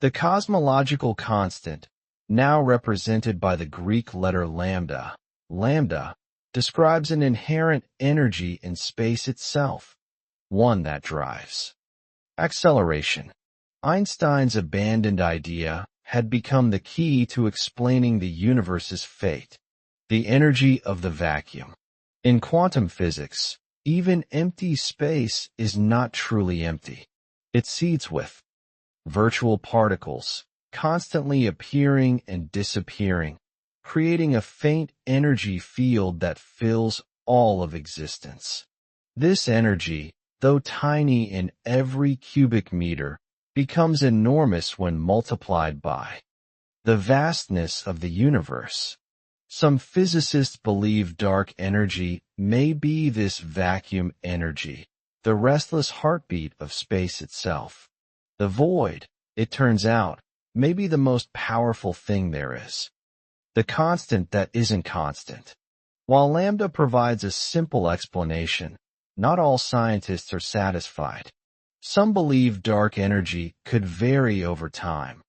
The cosmological constant, now represented by the Greek letter lambda, describes an inherent energy in space itself, one that drives acceleration. Einstein's abandoned idea had become the key to explaining the universe's fate, the energy of the vacuum. In quantum physics, even empty space is not truly empty. It seethes with virtual particles, constantly appearing and disappearing, creating a faint energy field that fills all of existence. This energy, though tiny in every cubic meter, becomes enormous when multiplied by the vastness of the universe. Some physicists believe dark energy may be this vacuum energy, the restless heartbeat of space itself. The void, it turns out, may be the most powerful thing there is. The constant that isn't constant. While lambda provides a simple explanation, not all scientists are satisfied. Some believe dark energy could vary over time,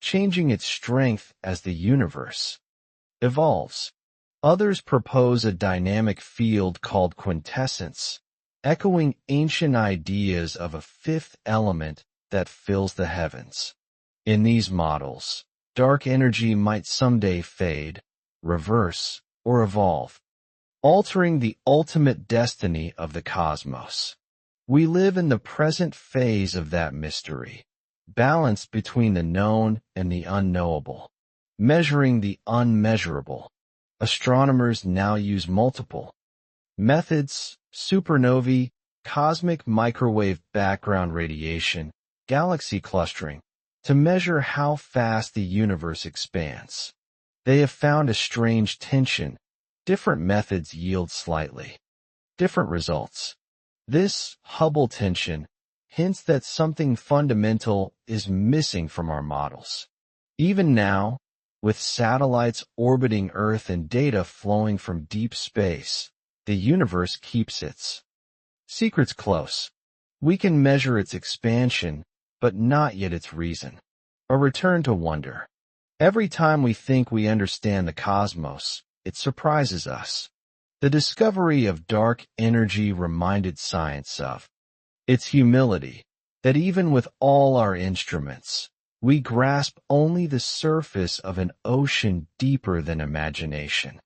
changing its strength as the universe evolves. Others propose a dynamic field called quintessence, echoing ancient ideas of a fifth element that fills the heavens. In these models, dark energy might someday fade, reverse, or evolve, altering the ultimate destiny of the cosmos. We live in the present phase of that mystery, balanced between the known and the unknowable, measuring the unmeasurable. Astronomers now use multiple methods: supernovae, cosmic microwave background radiation, galaxy clustering, to measure how fast the universe expands. They have found a strange tension. Different methods yield slightly different results. This Hubble tension hints that something fundamental is missing from our models. Even now, with satellites orbiting Earth and data flowing from deep space, the universe keeps its secrets close. We can measure its expansion, but not yet its reason. A return to wonder. Every time we think we understand the cosmos, it surprises us. The discovery of dark energy reminded science of its humility, that even with all our instruments, we grasp only the surface of an ocean deeper than imagination.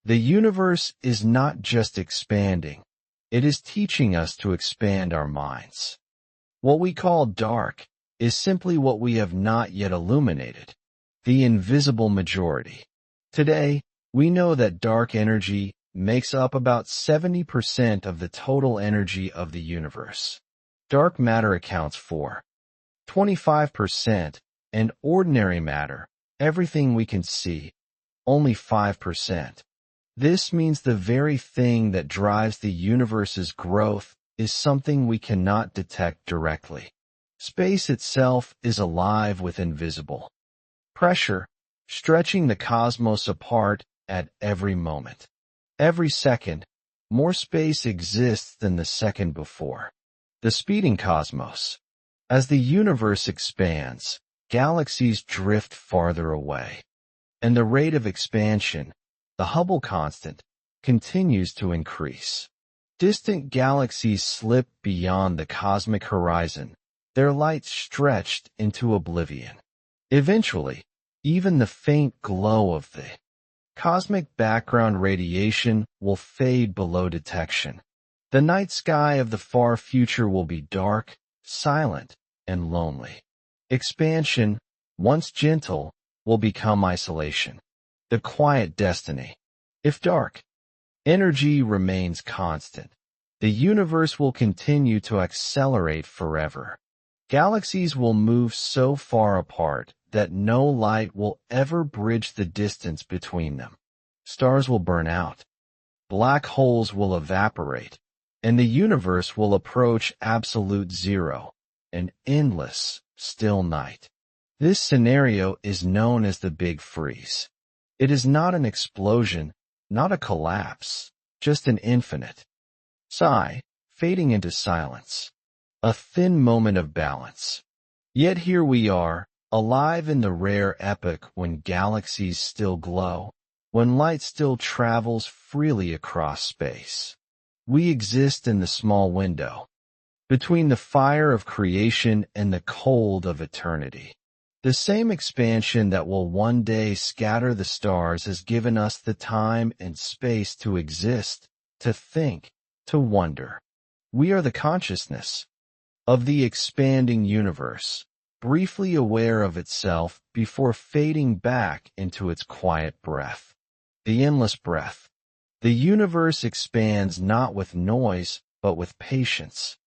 The universe is not just expanding, it is teaching us to expand our minds. What we call dark is simply what we have not yet illuminated, the invisible majority. Today, we know that dark energy makes up about 70% of the total energy of the universe. Dark matter accounts for 25%, and ordinary matter, everything we can see, only 5%. This means the very thing that drives the universe's growth is something we cannot detect directly. Space itself is alive with invisible pressure, stretching the cosmos apart at every moment. Every second, more space exists than the second before. The speeding cosmos. As the universe expands, galaxies drift farther away. And the rate of expansion, the Hubble constant, continues to increase. Distant galaxies slip beyond the cosmic horizon, their light stretched into oblivion. Eventually, even the faint glow of the cosmic background radiation will fade below detection. The night sky of the far future will be dark, silent, and lonely. Expansion, once gentle, will become isolation. The quiet destiny. If dark energy remains constant, the universe will continue to accelerate forever. Galaxies will move so far apart that no light will ever bridge the distance between them. Stars will burn out, black holes will evaporate, and the universe will approach absolute zero, an endless, still night. This scenario is known as the Big Freeze. It is not an explosion, not a collapse, just an infinite sigh, fading into silence. A thin moment of balance. Yet here we are, alive in the rare epoch when galaxies still glow, when light still travels freely across space. We exist in the small window, between the fire of creation and the cold of eternity. The same expansion that will one day scatter the stars has given us the time and space to exist, to think, to wonder. We are the consciousness of the expanding universe, briefly aware of itself before fading back into its quiet breath. The endless breath. The universe expands not with noise, but with patience.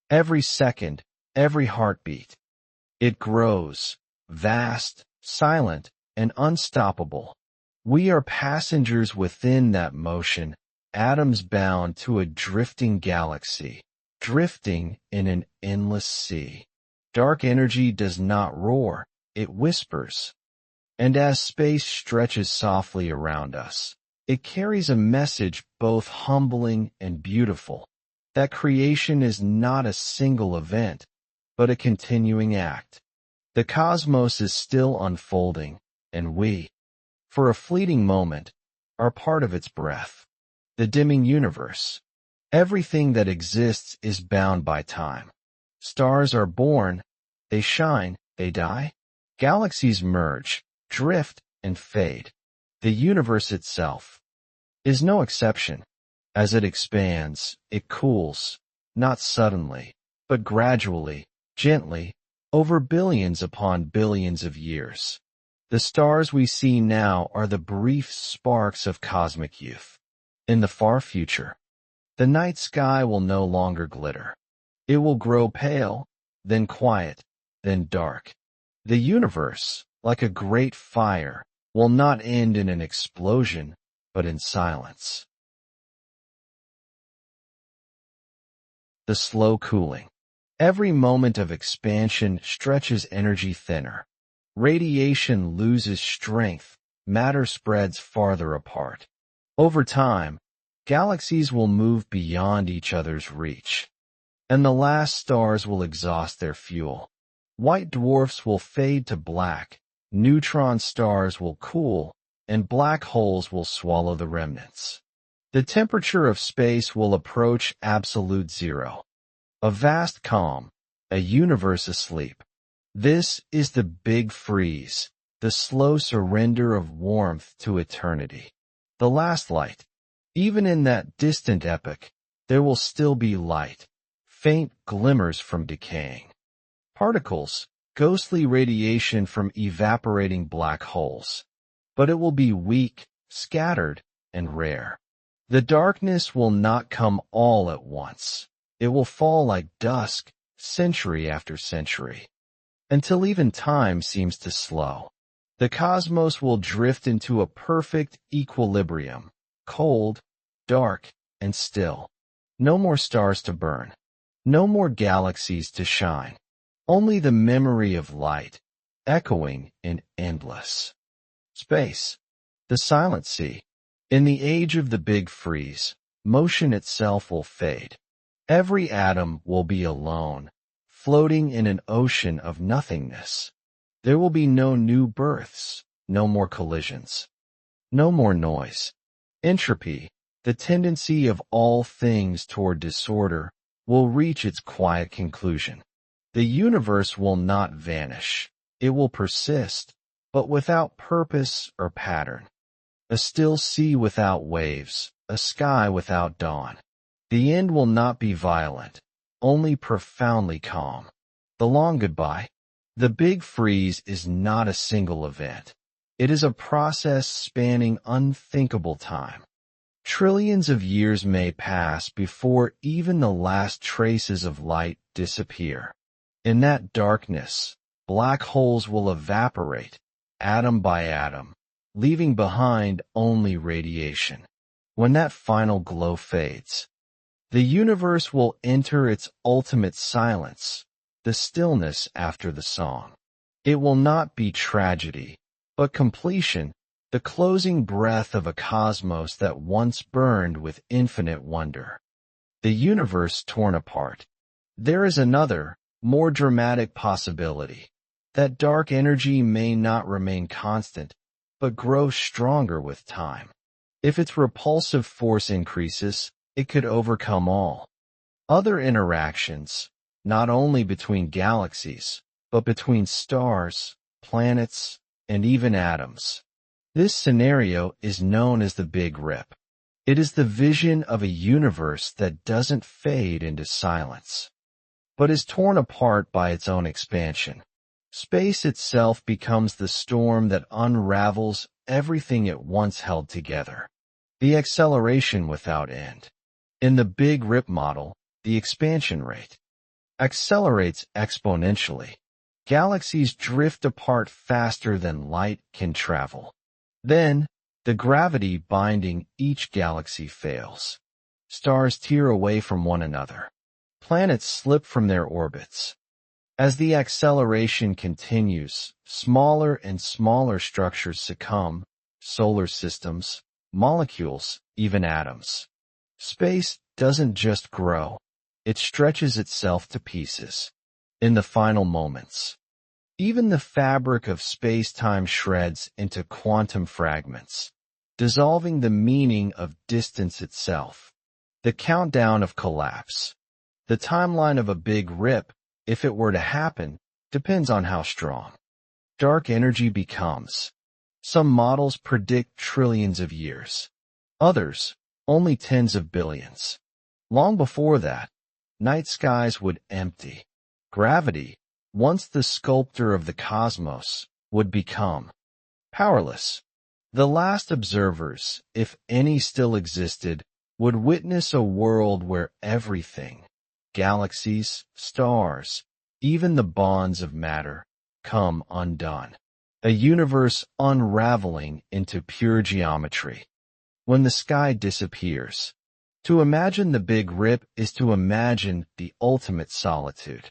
Every second, every heartbeat. It grows, vast, silent, and unstoppable. We are passengers within that motion, atoms bound to a drifting galaxy, drifting in an endless sea. Dark energy does not roar, it whispers. And as space stretches softly around us, it carries a message both humbling and beautiful, that creation is not a single event, but a continuing act. The cosmos is still unfolding, and we, for a fleeting moment, are part of its breath. The dimming universe. Everything that exists is bound by time. Stars are born, they shine, they die. Galaxies merge, drift, and fade. The universe itself is no exception. As it expands, it cools, not suddenly, but gradually, gently, over billions upon billions of years. The stars we see now are the brief sparks of cosmic youth. In the far future, the night sky will no longer glitter. It will grow pale, then quiet, then dark. The universe, like a great fire, will not end in an explosion, but in silence. The slow cooling. Every moment of expansion stretches energy thinner. Radiation loses strength, matter spreads farther apart. Over time, galaxies will move beyond each other's reach, and the last stars will exhaust their fuel. White dwarfs will fade to black, neutron stars will cool, and black holes will swallow the remnants. The temperature of space will approach absolute zero. A vast calm, a universe asleep. This is the Big Freeze, the slow surrender of warmth to eternity. The last light. Even in that distant epoch, there will still be light, faint glimmers from decaying particles, ghostly radiation from evaporating black holes. But it will be weak, scattered, and rare. The darkness will not come all at once. It will fall like dusk, century after century, until even time seems to slow. The cosmos will drift into a perfect equilibrium, cold, dark, and still. No more stars to burn. No more galaxies to shine. Only the memory of light, echoing in endless space. The silent sea. In the age of the Big Freeze, motion itself will fade. Every atom will be alone, floating in an ocean of nothingness. There will be no new births, no more collisions, no more noise. Entropy, the tendency of all things toward disorder, will reach its quiet conclusion. The universe will not vanish. It will persist, but without purpose or pattern. A still sea without waves, a sky without dawn. The end will not be violent, only profoundly calm. The long goodbye. The Big Freeze is not a single event. It is a process spanning unthinkable time. Trillions of years may pass before even the last traces of light disappear. In that darkness, black holes will evaporate, atom by atom, leaving behind only radiation. When that final glow fades, the universe will enter its ultimate silence, the stillness after the song. It will not be tragedy, but completion, the closing breath of a cosmos that once burned with infinite wonder. The universe torn apart. There is another, more dramatic possibility. That dark energy may not remain constant, but grow stronger with time. If its repulsive force increases, it could overcome all other interactions, not only between galaxies, but between stars, planets, and even atoms. This scenario is known as the Big Rip. It is the vision of a universe that doesn't fade into silence, but is torn apart by its own expansion. Space itself becomes the storm that unravels everything it once held together. The acceleration without end. In the Big Rip model, the expansion rate accelerates exponentially. Galaxies drift apart faster than light can travel. Then, the gravity binding each galaxy fails. Stars tear away from one another. Planets slip from their orbits. As the acceleration continues, smaller and smaller structures succumb, solar systems, molecules, even atoms. Space doesn't just grow, it stretches itself to pieces. In the final moments, even the fabric of space-time shreds into quantum fragments, dissolving the meaning of distance itself. The countdown of collapse. The timeline of a Big Rip, if it were to happen, depends on how strong dark energy becomes. Some models predict trillions of years. Others, only tens of billions. Long before that, night skies would empty. Gravity, once the sculptor of the cosmos, would become powerless. The last observers, if any still existed, would witness a world where everything, galaxies, stars, even the bonds of matter, come undone. A universe unraveling into pure geometry. When the sky disappears, to imagine the Big Rip is to imagine the ultimate solitude.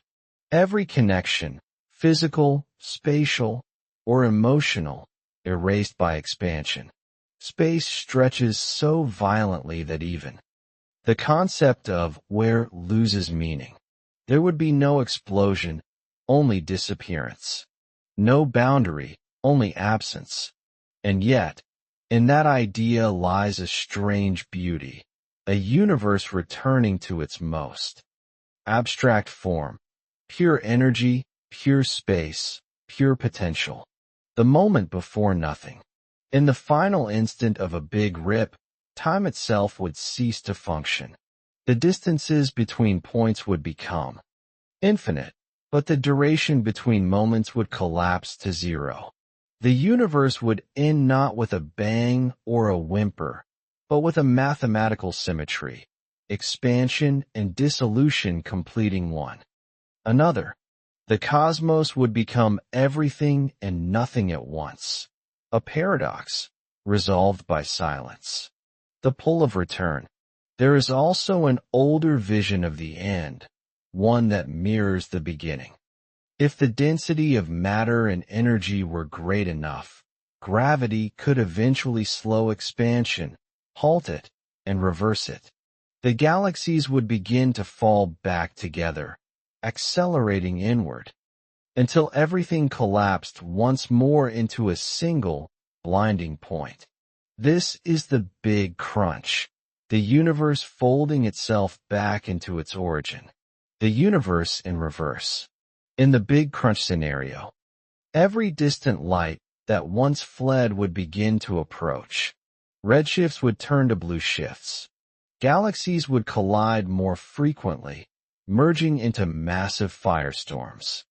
Every connection, physical, spatial, or emotional, erased by expansion. Space stretches so violently that even the concept of where loses meaning. There would be no explosion, only disappearance. No boundary, only absence. And yet, in that idea lies a strange beauty, a universe returning to its most abstract form, pure energy, pure space, pure potential. The moment before nothing. In the final instant of a Big Rip, time itself would cease to function. The distances between points would become infinite, but the duration between moments would collapse to zero. The universe would end not with a bang or a whimper, but with a mathematical symmetry, expansion and dissolution completing one another. The cosmos would become everything and nothing at once. A paradox, resolved by silence. The pull of return. There is also an older vision of the end, one that mirrors the beginning. If the density of matter and energy were great enough, gravity could eventually slow expansion, halt it, and reverse it. The galaxies would begin to fall back together, accelerating inward, until everything collapsed once more into a single, blinding point. This is the Big Crunch, the universe folding itself back into its origin. The universe in reverse. In the Big Crunch scenario, every distant light that once fled would begin to approach. Redshifts would turn to blue shifts. Galaxies would collide more frequently, merging into massive firestorms.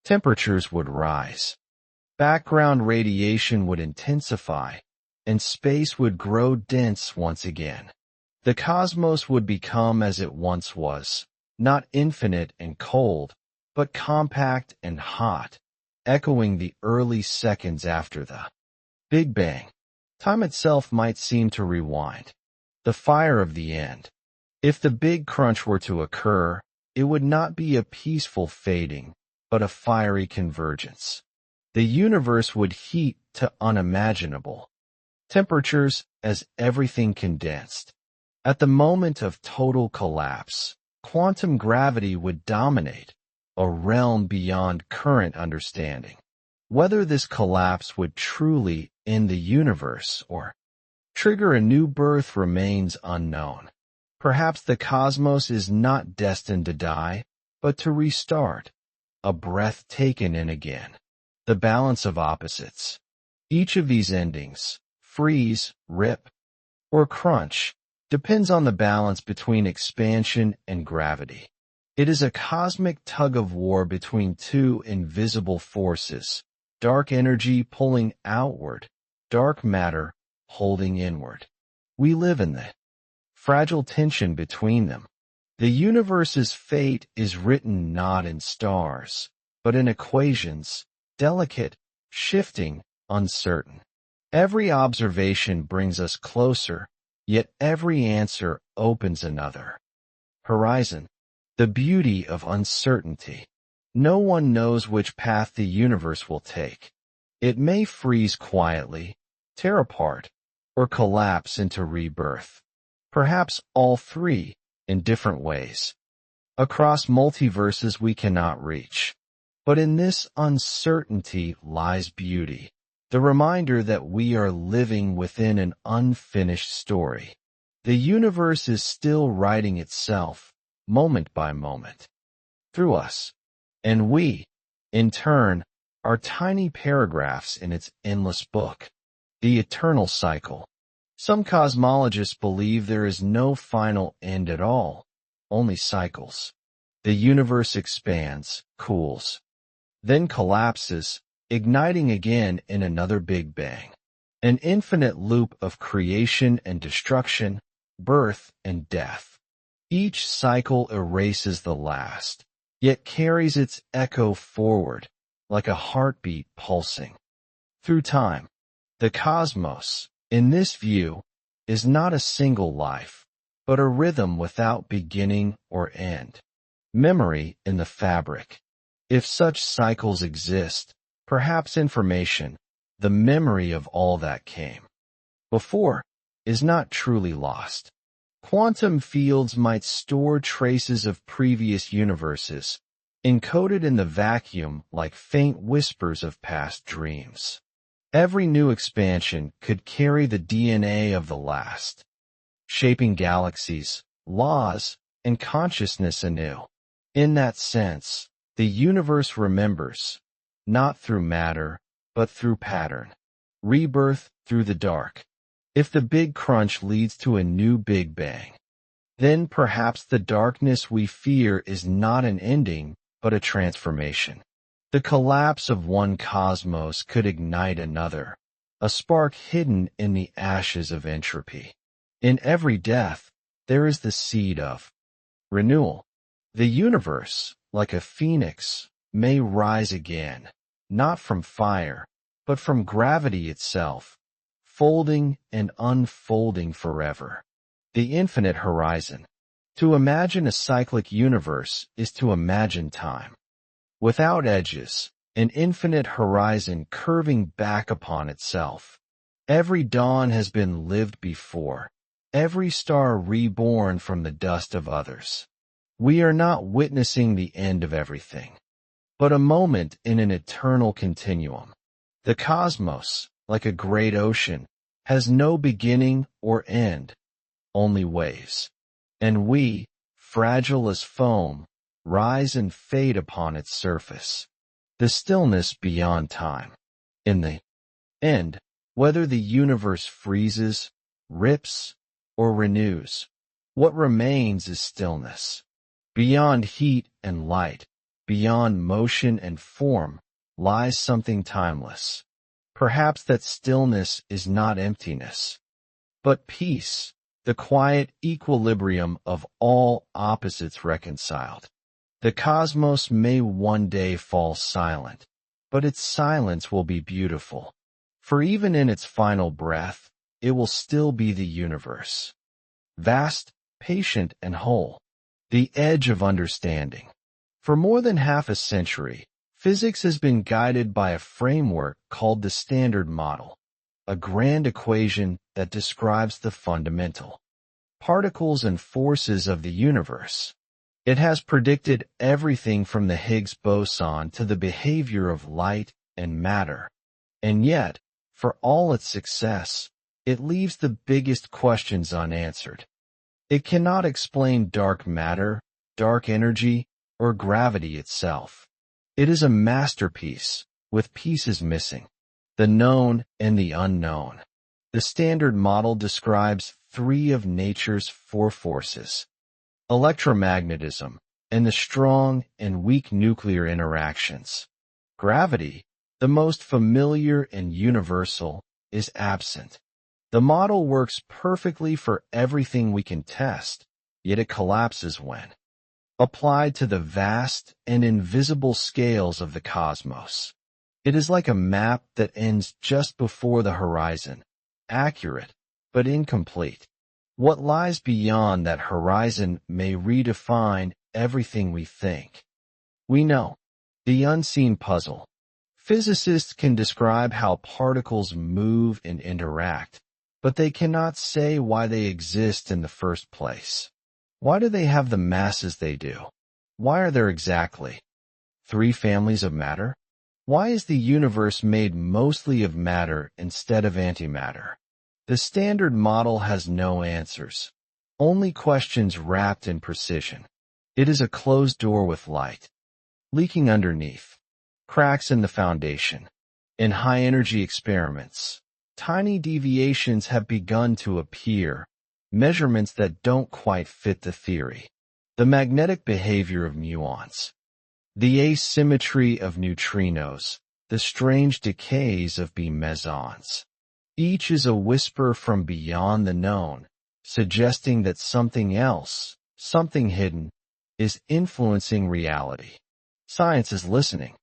Temperatures would rise. Background radiation would intensify, and space would grow dense once again. The cosmos would become as it once was, not infinite and cold, but compact and hot, echoing the early seconds after the Big Bang. Time itself might seem to rewind. the fire of the end. If the big crunch were to occur, it would not be a peaceful fading, but a fiery convergence. The universe would heat to unimaginable temperatures as everything condensed. At the moment of total collapse, quantum gravity would dominate, a realm beyond current understanding. Whether this collapse would truly end the universe or trigger a new birth remains unknown. Perhaps the cosmos is not destined to die, but to restart, a breath taken in again. The balance of opposites. Each of these endings, freeze, rip, or crunch, depends on the balance between expansion and gravity. It is a cosmic tug-of-war between two invisible forces, dark energy pulling outward, dark matter holding inward. We live in the fragile tension between them. The universe's fate is written not in stars, but in equations, delicate, shifting, uncertain. Every observation brings us closer, yet every answer opens another horizon. The beauty of uncertainty. No one knows which path the universe will take. It may freeze quietly, tear apart, or collapse into rebirth. Perhaps all three, in different ways. Across multiverses we cannot reach. But in this uncertainty lies beauty, the reminder that we are living within an unfinished story. The universe is still writing itself, moment by moment, through us. And we, in turn, are tiny paragraphs in its endless book, the eternal cycle. Some cosmologists believe there is no final end at all, only cycles. The universe expands, cools, then collapses, igniting again in another Big Bang. An infinite loop of creation and destruction, birth and death. Each cycle erases the last, yet carries its echo forward, like a heartbeat pulsing through time. The cosmos, in this view, is not a single life, but a rhythm without beginning or end. Memory in the fabric. If such cycles exist, perhaps information, the memory of all that came before, is not truly lost. Quantum fields might store traces of previous universes, encoded in the vacuum like faint whispers of past dreams. Every new expansion could carry the DNA of the last, shaping galaxies, laws, and consciousness anew. In that sense, the universe remembers, not through matter, but through pattern. Rebirth through the dark. If the Big Crunch leads to a new Big Bang, then perhaps the darkness we fear is not an ending, but a transformation. The collapse of one cosmos could ignite another, a spark hidden in the ashes of entropy. In every death, there is the seed of renewal. The universe, like a phoenix, may rise again, not from fire, but from gravity itself, folding and unfolding forever. The infinite horizon. To imagine a cyclic universe is to imagine time. Without edges, an infinite horizon curving back upon itself. Every dawn has been lived before, every star reborn from the dust of others. We are not witnessing the end of everything, but a moment in an eternal continuum. The cosmos, like a great ocean, has no beginning or end, only waves. And we, fragile as foam, rise and fade upon its surface. The stillness beyond time. In the end, whether the universe freezes, rips, or renews, what remains is stillness. Beyond heat and light, beyond motion and form, lies something timeless. Perhaps that stillness is not emptiness, but peace, the quiet equilibrium of all opposites reconciled. The cosmos may one day fall silent, but its silence will be beautiful. For even in its final breath, it will still be the universe. vast, patient, and whole. The edge of understanding. For more than half a century, physics has been guided by a framework called the Standard Model, a grand equation that describes the fundamental particles and forces of the universe. It has predicted everything from the Higgs boson to the behavior of light and matter. And yet, for all its success, it leaves the biggest questions unanswered. It cannot explain dark matter, dark energy, or gravity itself. It is a masterpiece, with pieces missing, the known and the unknown. The Standard Model describes three of nature's four forces: electromagnetism and the strong and weak nuclear interactions. Gravity, the most familiar and universal, is absent. The model works perfectly for everything we can test, yet it collapses when applied to the vast and invisible scales of the cosmos. It is like a map that ends just before the horizon, accurate, but incomplete. What lies beyond that horizon may redefine everything we think. We know. The unseen puzzle. Physicists can describe how particles move and interact, but they cannot say why they exist in the first place. Why do they have the masses they do? Why are there exactly three families of matter? Why is the universe made mostly of matter instead of antimatter? The Standard Model has no answers, only questions wrapped in precision. It is a closed door with light leaking underneath, cracks in the foundation. In high-energy experiments, tiny deviations have begun to appear, measurements that don't quite fit the theory. The magnetic behavior of muons, the asymmetry of neutrinos, the strange decays of B mesons. Each is a whisper from beyond the known, suggesting that something else, something hidden, is influencing reality. Science is listening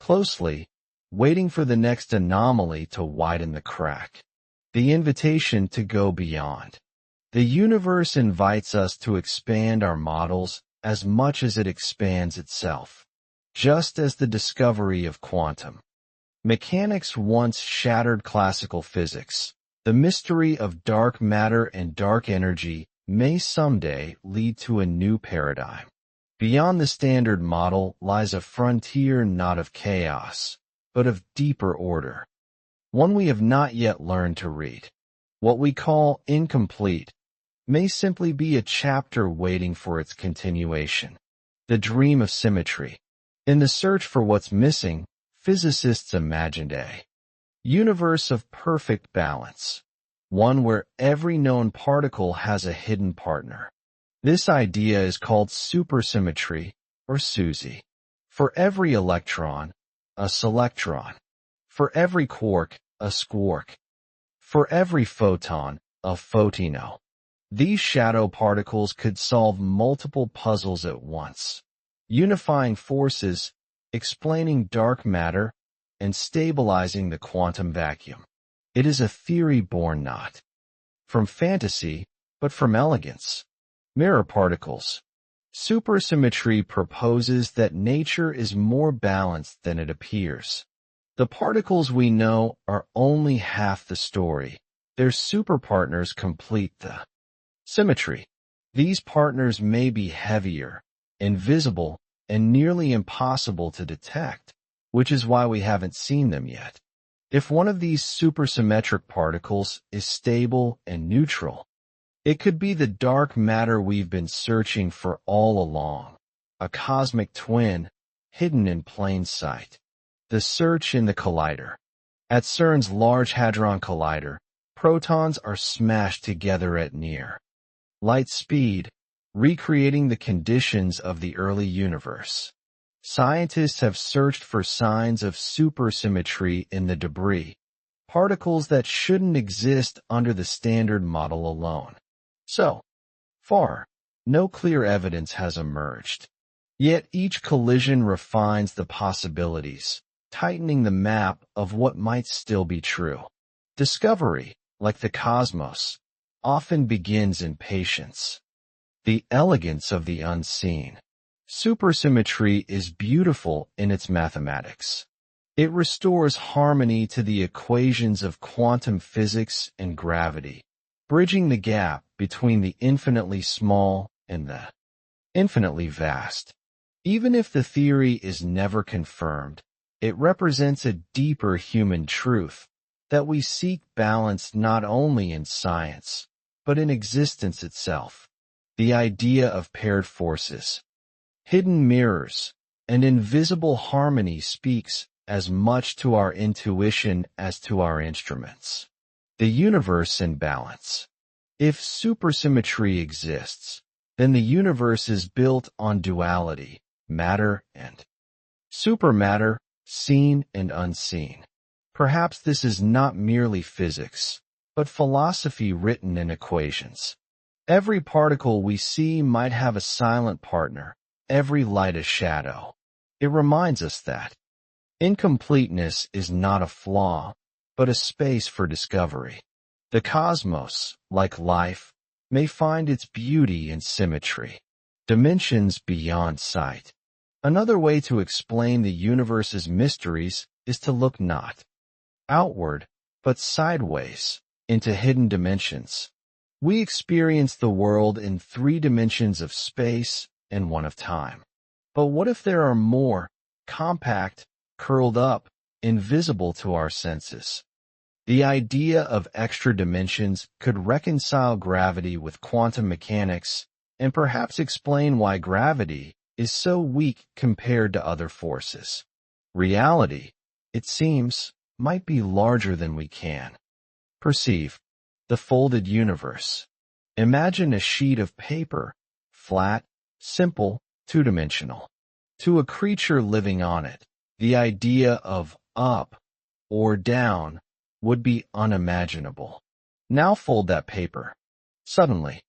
closely, waiting for the next anomaly to widen the crack. The invitation to go beyond. The universe invites us to expand our models as much as it expands itself, just as the discovery of quantum mechanics once shattered classical physics. The mystery of dark matter and dark energy may someday lead to a new paradigm. Beyond the Standard Model lies a frontier not of chaos, but of deeper order, one we have not yet learned to read. What we call incomplete may simply be a chapter waiting for its continuation. The dream of symmetry. In the search for what's missing, physicists imagined a universe of perfect balance, one where every known particle has a hidden partner. This idea is called supersymmetry, or SUSY. For every electron, a selectron. For every quark, a squark. For every photon, a photino. These shadow particles could solve multiple puzzles at once, unifying forces, explaining dark matter, and stabilizing the quantum vacuum. It is a theory born not from fantasy, but from elegance. Mirror particles. Supersymmetry proposes that nature is more balanced than it appears. The particles we know are only half the story. Their superpartners complete the symmetry. These partners may be heavier, invisible, and nearly impossible to detect, which is why we haven't seen them yet. If one of these supersymmetric particles is stable and neutral, it could be the dark matter we've been searching for all along, a cosmic twin hidden in plain sight. The search in the collider. At CERN's Large Hadron Collider, protons are smashed together at near light speed, recreating the conditions of the early universe. Scientists have searched for signs of supersymmetry in the debris, particles that shouldn't exist under the Standard Model alone. So far, no clear evidence has emerged. Yet each collision refines the possibilities, tightening the map of what might still be true. Discovery, like the cosmos, often begins in patience. The elegance of the unseen. Supersymmetry is beautiful in its mathematics. It restores harmony to the equations of quantum physics and gravity, bridging the gap between the infinitely small and the infinitely vast. Even if the theory is never confirmed, it represents a deeper human truth that we seek balance not only in science, but in existence itself. The idea of paired forces, hidden mirrors, and invisible harmony speaks as much to our intuition as to our instruments. The universe in balance. If supersymmetry exists, then the universe is built on duality, matter and supermatter, seen and unseen. Perhaps this is not merely physics, but philosophy written in equations. Every particle we see might have a silent partner, every light a shadow. It reminds us that incompleteness is not a flaw, but a space for discovery. The cosmos, like life, may find its beauty in symmetry, dimensions beyond sight. Another way to explain the universe's mysteries is to look not outward, but sideways, into hidden dimensions. We experience the world in 3 dimensions of space and 1 of time. But what if there are more, compact, curled up, invisible to our senses? The idea of extra dimensions could reconcile gravity with quantum mechanics and perhaps explain why gravity is so weak compared to other forces. Reality, it seems, might be larger than we can perceive. The folded universe. Imagine a sheet of paper, flat, simple, 2-dimensional. To a creature living on it, the idea of up or down would be unimaginable. Now fold that paper. Suddenly,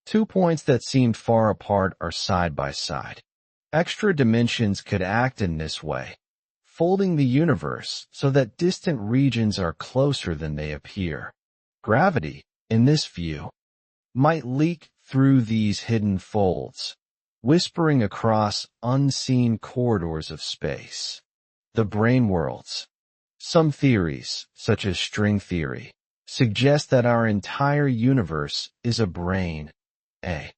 2 points that seemed far apart are side by side. Extra dimensions could act in this way, folding the universe so that distant regions are closer than they appear. Gravity, in this view, might leak through these hidden folds, whispering across unseen corridors of space. The brain worlds. Some theories, such as string theory, suggest that our entire universe is a brain, a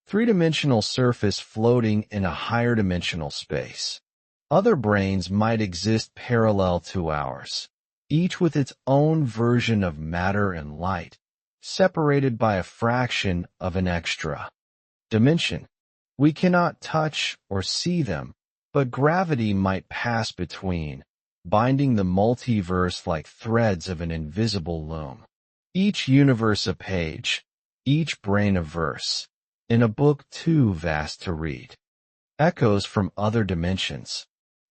3-dimensional surface floating in a higher dimensional space. Other brains might exist parallel to ours, each with its own version of matter and light, separated by a fraction of an extra dimension. We cannot touch or see them, but gravity might pass between, binding the multiverse like threads of an invisible loom. Each universe a page, each brain a verse, in a book too vast to read. Echoes from other dimensions.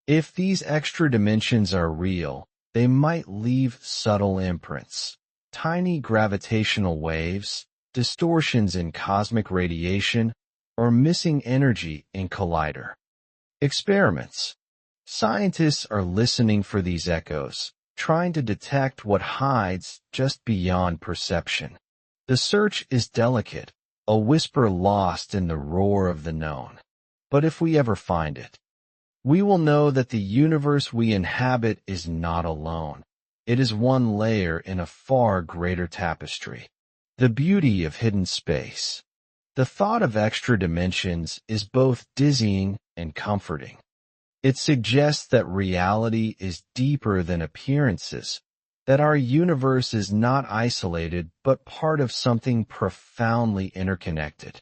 If these extra dimensions are real, they might leave subtle imprints, tiny gravitational waves, distortions in cosmic radiation, or missing energy in collider. Experiments. Scientists are listening for these echoes, trying to detect what hides just beyond perception. The search is delicate, a whisper lost in the roar of the known. But if we ever find it, we will know that the universe we inhabit is not alone. It is one layer in a far greater tapestry. The beauty of hidden space. The thought of extra dimensions is both dizzying and comforting. It suggests that reality is deeper than appearances, that our universe is not isolated but part of something profoundly interconnected.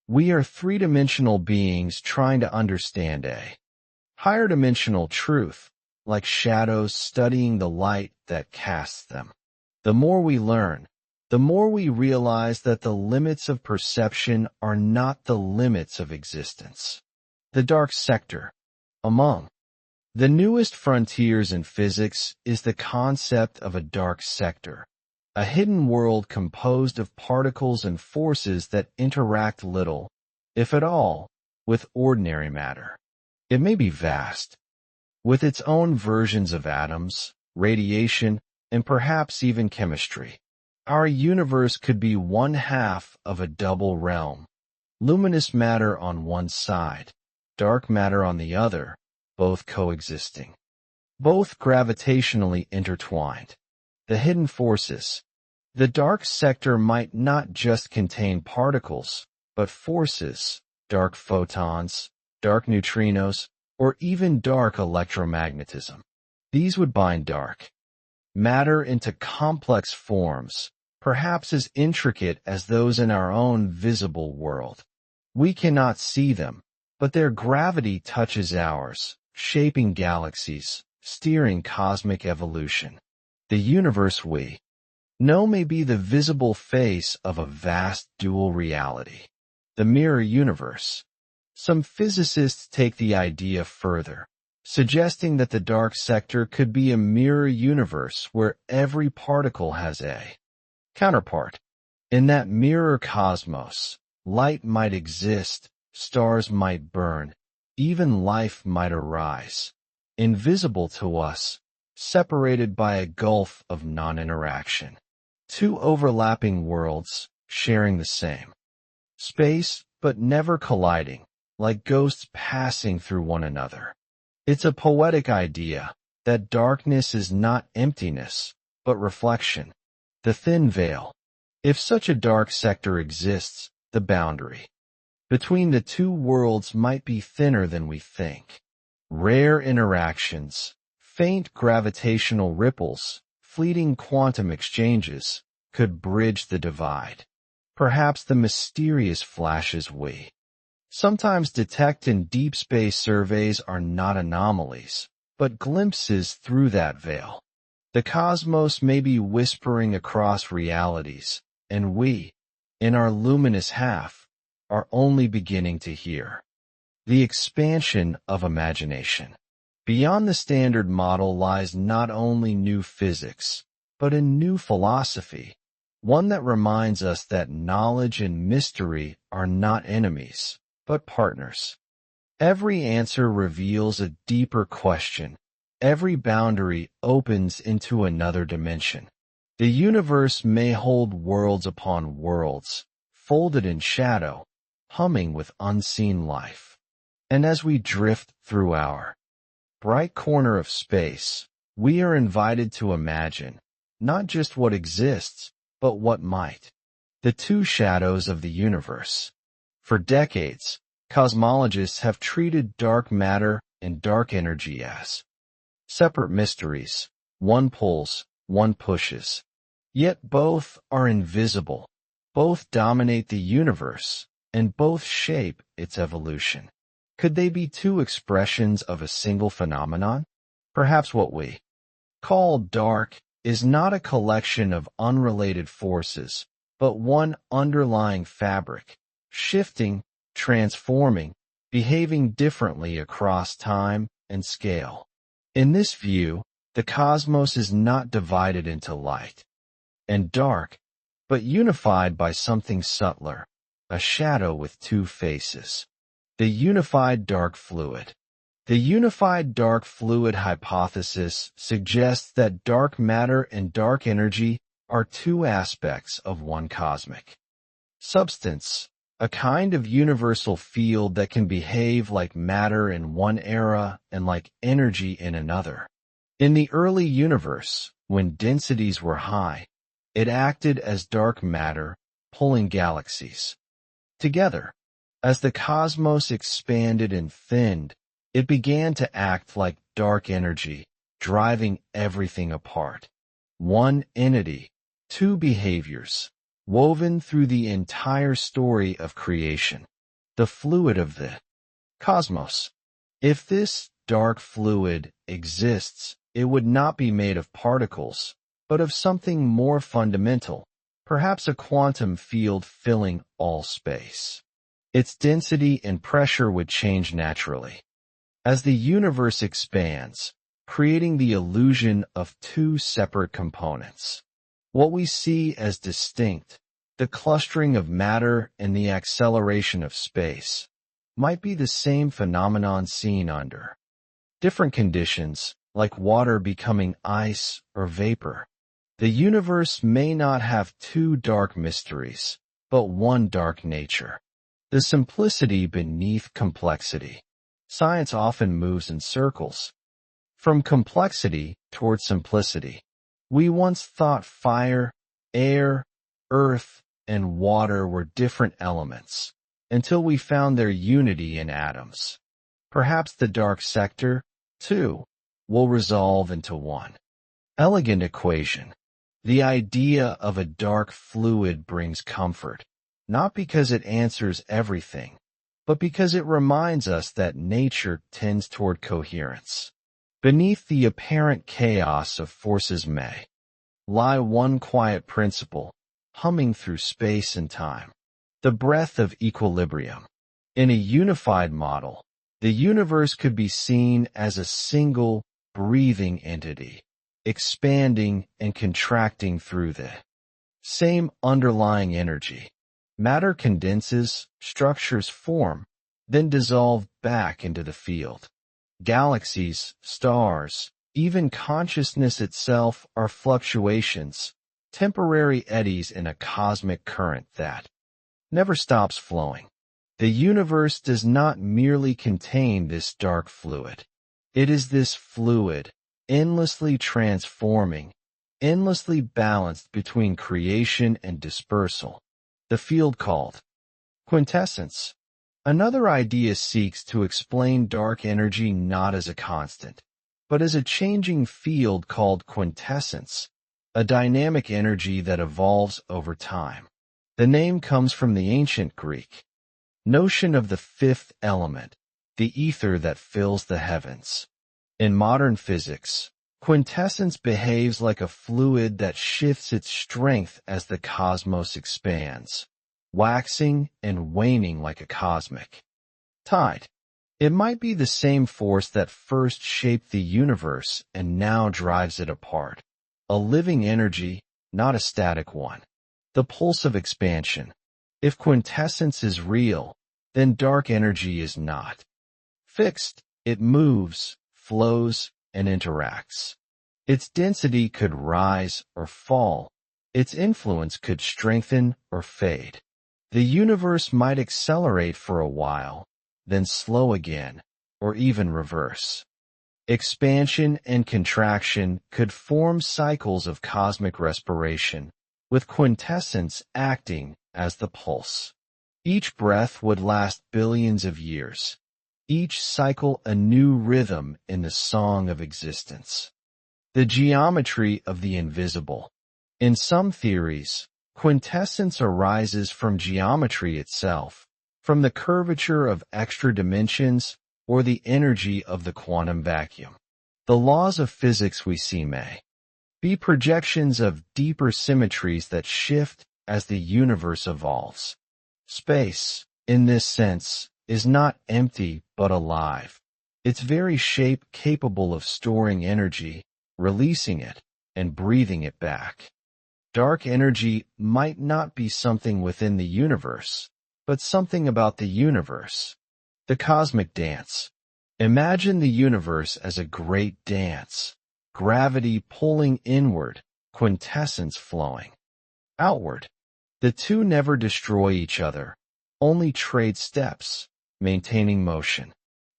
We are 3-dimensional beings trying to understand a higher dimensional truth, like shadows studying the light that casts them. The more we learn, the more we realize that the limits of perception are not the limits of existence. The dark sector. Among the newest frontiers in physics is the concept of a dark sector, a hidden world composed of particles and forces that interact little, if at all, with ordinary matter. It may be vast, with its own versions of atoms, radiation, and perhaps even chemistry. Our universe could be one half of a double realm. Luminous matter on one side, dark matter on the other, both coexisting. Both gravitationally intertwined. The hidden forces. The dark sector might not just contain particles, but forces, dark photons, dark neutrinos, or even dark electromagnetism. These would bind dark matter into complex forms, perhaps as intricate as those in our own visible world. We cannot see them, but their gravity touches ours, shaping galaxies, steering cosmic evolution. The universe we know may be the visible face of a vast dual reality, the mirror universe. Some physicists take the idea further, suggesting that the dark sector could be a mirror universe where every particle has a counterpart. In that mirror cosmos, light might exist, stars might burn, even life might arise, invisible to us, separated by a gulf of non-interaction. Two overlapping worlds, sharing the same space, but never colliding, like ghosts passing through one another. It's a poetic idea that darkness is not emptiness, but reflection. The thin veil. If such a dark sector exists, the boundary between the two worlds might be thinner than we think. Rare interactions, faint gravitational ripples, fleeting quantum exchanges could bridge the divide. Perhaps the mysterious flashes we sometimes detect in deep space surveys are not anomalies, but glimpses through that veil. The cosmos may be whispering across realities, and we, in our luminous half, are only beginning to hear. The expansion of imagination. Beyond the standard model lies not only new physics, but a new philosophy, one that reminds us that knowledge and mystery are not enemies, but partners. Every answer reveals a deeper question. Every boundary opens into another dimension. The universe may hold worlds upon worlds, folded in shadow, humming with unseen life. And as we drift through our bright corner of space, we are invited to imagine not just what exists, but what might. The two shadows of the universe. For decades, cosmologists have treated dark matter and dark energy as separate mysteries. One pulls, one pushes. Yet both are invisible. Both dominate the universe, and both shape its evolution. Could they be two expressions of a single phenomenon? Perhaps what we call dark is not a collection of unrelated forces, but one underlying fabric, shifting, transforming, behaving differently across time and scale. In this view, the cosmos is not divided into light and dark, but unified by something subtler, a shadow with two faces. The unified dark fluid. The unified dark fluid hypothesis suggests that dark matter and dark energy are two aspects of one cosmic substance, a kind of universal field that can behave like matter in one era and like energy in another. In the early universe, when densities were high, it acted as dark matter, pulling galaxies together. As the cosmos expanded and thinned, it began to act like dark energy, driving everything apart. One entity, two behaviors, woven through the entire story of creation. The fluid of the cosmos. If this dark fluid exists, it would not be made of particles, but of something more fundamental, perhaps a quantum field filling all space. Its density and pressure would change naturally. As the universe expands, creating the illusion of two separate components. What we see as distinct, the clustering of matter and the acceleration of space, might be the same phenomenon seen under different conditions, like water becoming ice or vapor. The universe may not have two dark mysteries, but one dark nature. The simplicity beneath complexity. Science often moves in circles. From complexity toward simplicity. We once thought fire, air, earth, and water were different elements, until we found their unity in atoms. Perhaps the dark sector, too, will resolve into one. Elegant equation. The idea of a dark fluid brings comfort, not because it answers everything, but because it reminds us that nature tends toward coherence. Beneath the apparent chaos of forces may lie one quiet principle, humming through space and time. The breath of equilibrium. In a unified model, the universe could be seen as a single, breathing entity, expanding and contracting through the same underlying energy. Matter condenses, structures form, then dissolve back into the field. Galaxies, stars, even consciousness itself are fluctuations, temporary eddies in a cosmic current that never stops flowing. The universe does not merely contain this dark fluid. It is this fluid, endlessly transforming, endlessly balanced between creation and dispersal. The field called quintessence. Another idea seeks to explain dark energy not as a constant, but as a changing field called quintessence, a dynamic energy that evolves over time. The name comes from the ancient Greek notion of the fifth element, the ether that fills the heavens. In modern physics, quintessence behaves like a fluid that shifts its strength as the cosmos expands, waxing and waning like a cosmic tide. It might be the same force that first shaped the universe and now drives it apart. A living energy, not a static one. The pulse of expansion. If quintessence is real, then dark energy is not fixed. It moves, flows, and interacts. Its density could rise or fall. Its influence could strengthen or fade. The universe might accelerate for a while, then slow again, or even reverse. Expansion and contraction could form cycles of cosmic respiration, with quintessence acting as the pulse. Each breath would last billions of years, each cycle a new rhythm in the song of existence. The geometry of the invisible. In some theories, quintessence arises from geometry itself, from the curvature of extra dimensions or the energy of the quantum vacuum. The laws of physics we see may be projections of deeper symmetries that shift as the universe evolves. Space, in this sense, is not empty but alive. Its very shape capable of storing energy, releasing it, and breathing it back. Dark energy might not be something within the universe, but something about the universe. The cosmic dance. Imagine the universe as a great dance. Gravity pulling inward, quintessence flowing outward. The two never destroy each other, only trade steps, maintaining motion.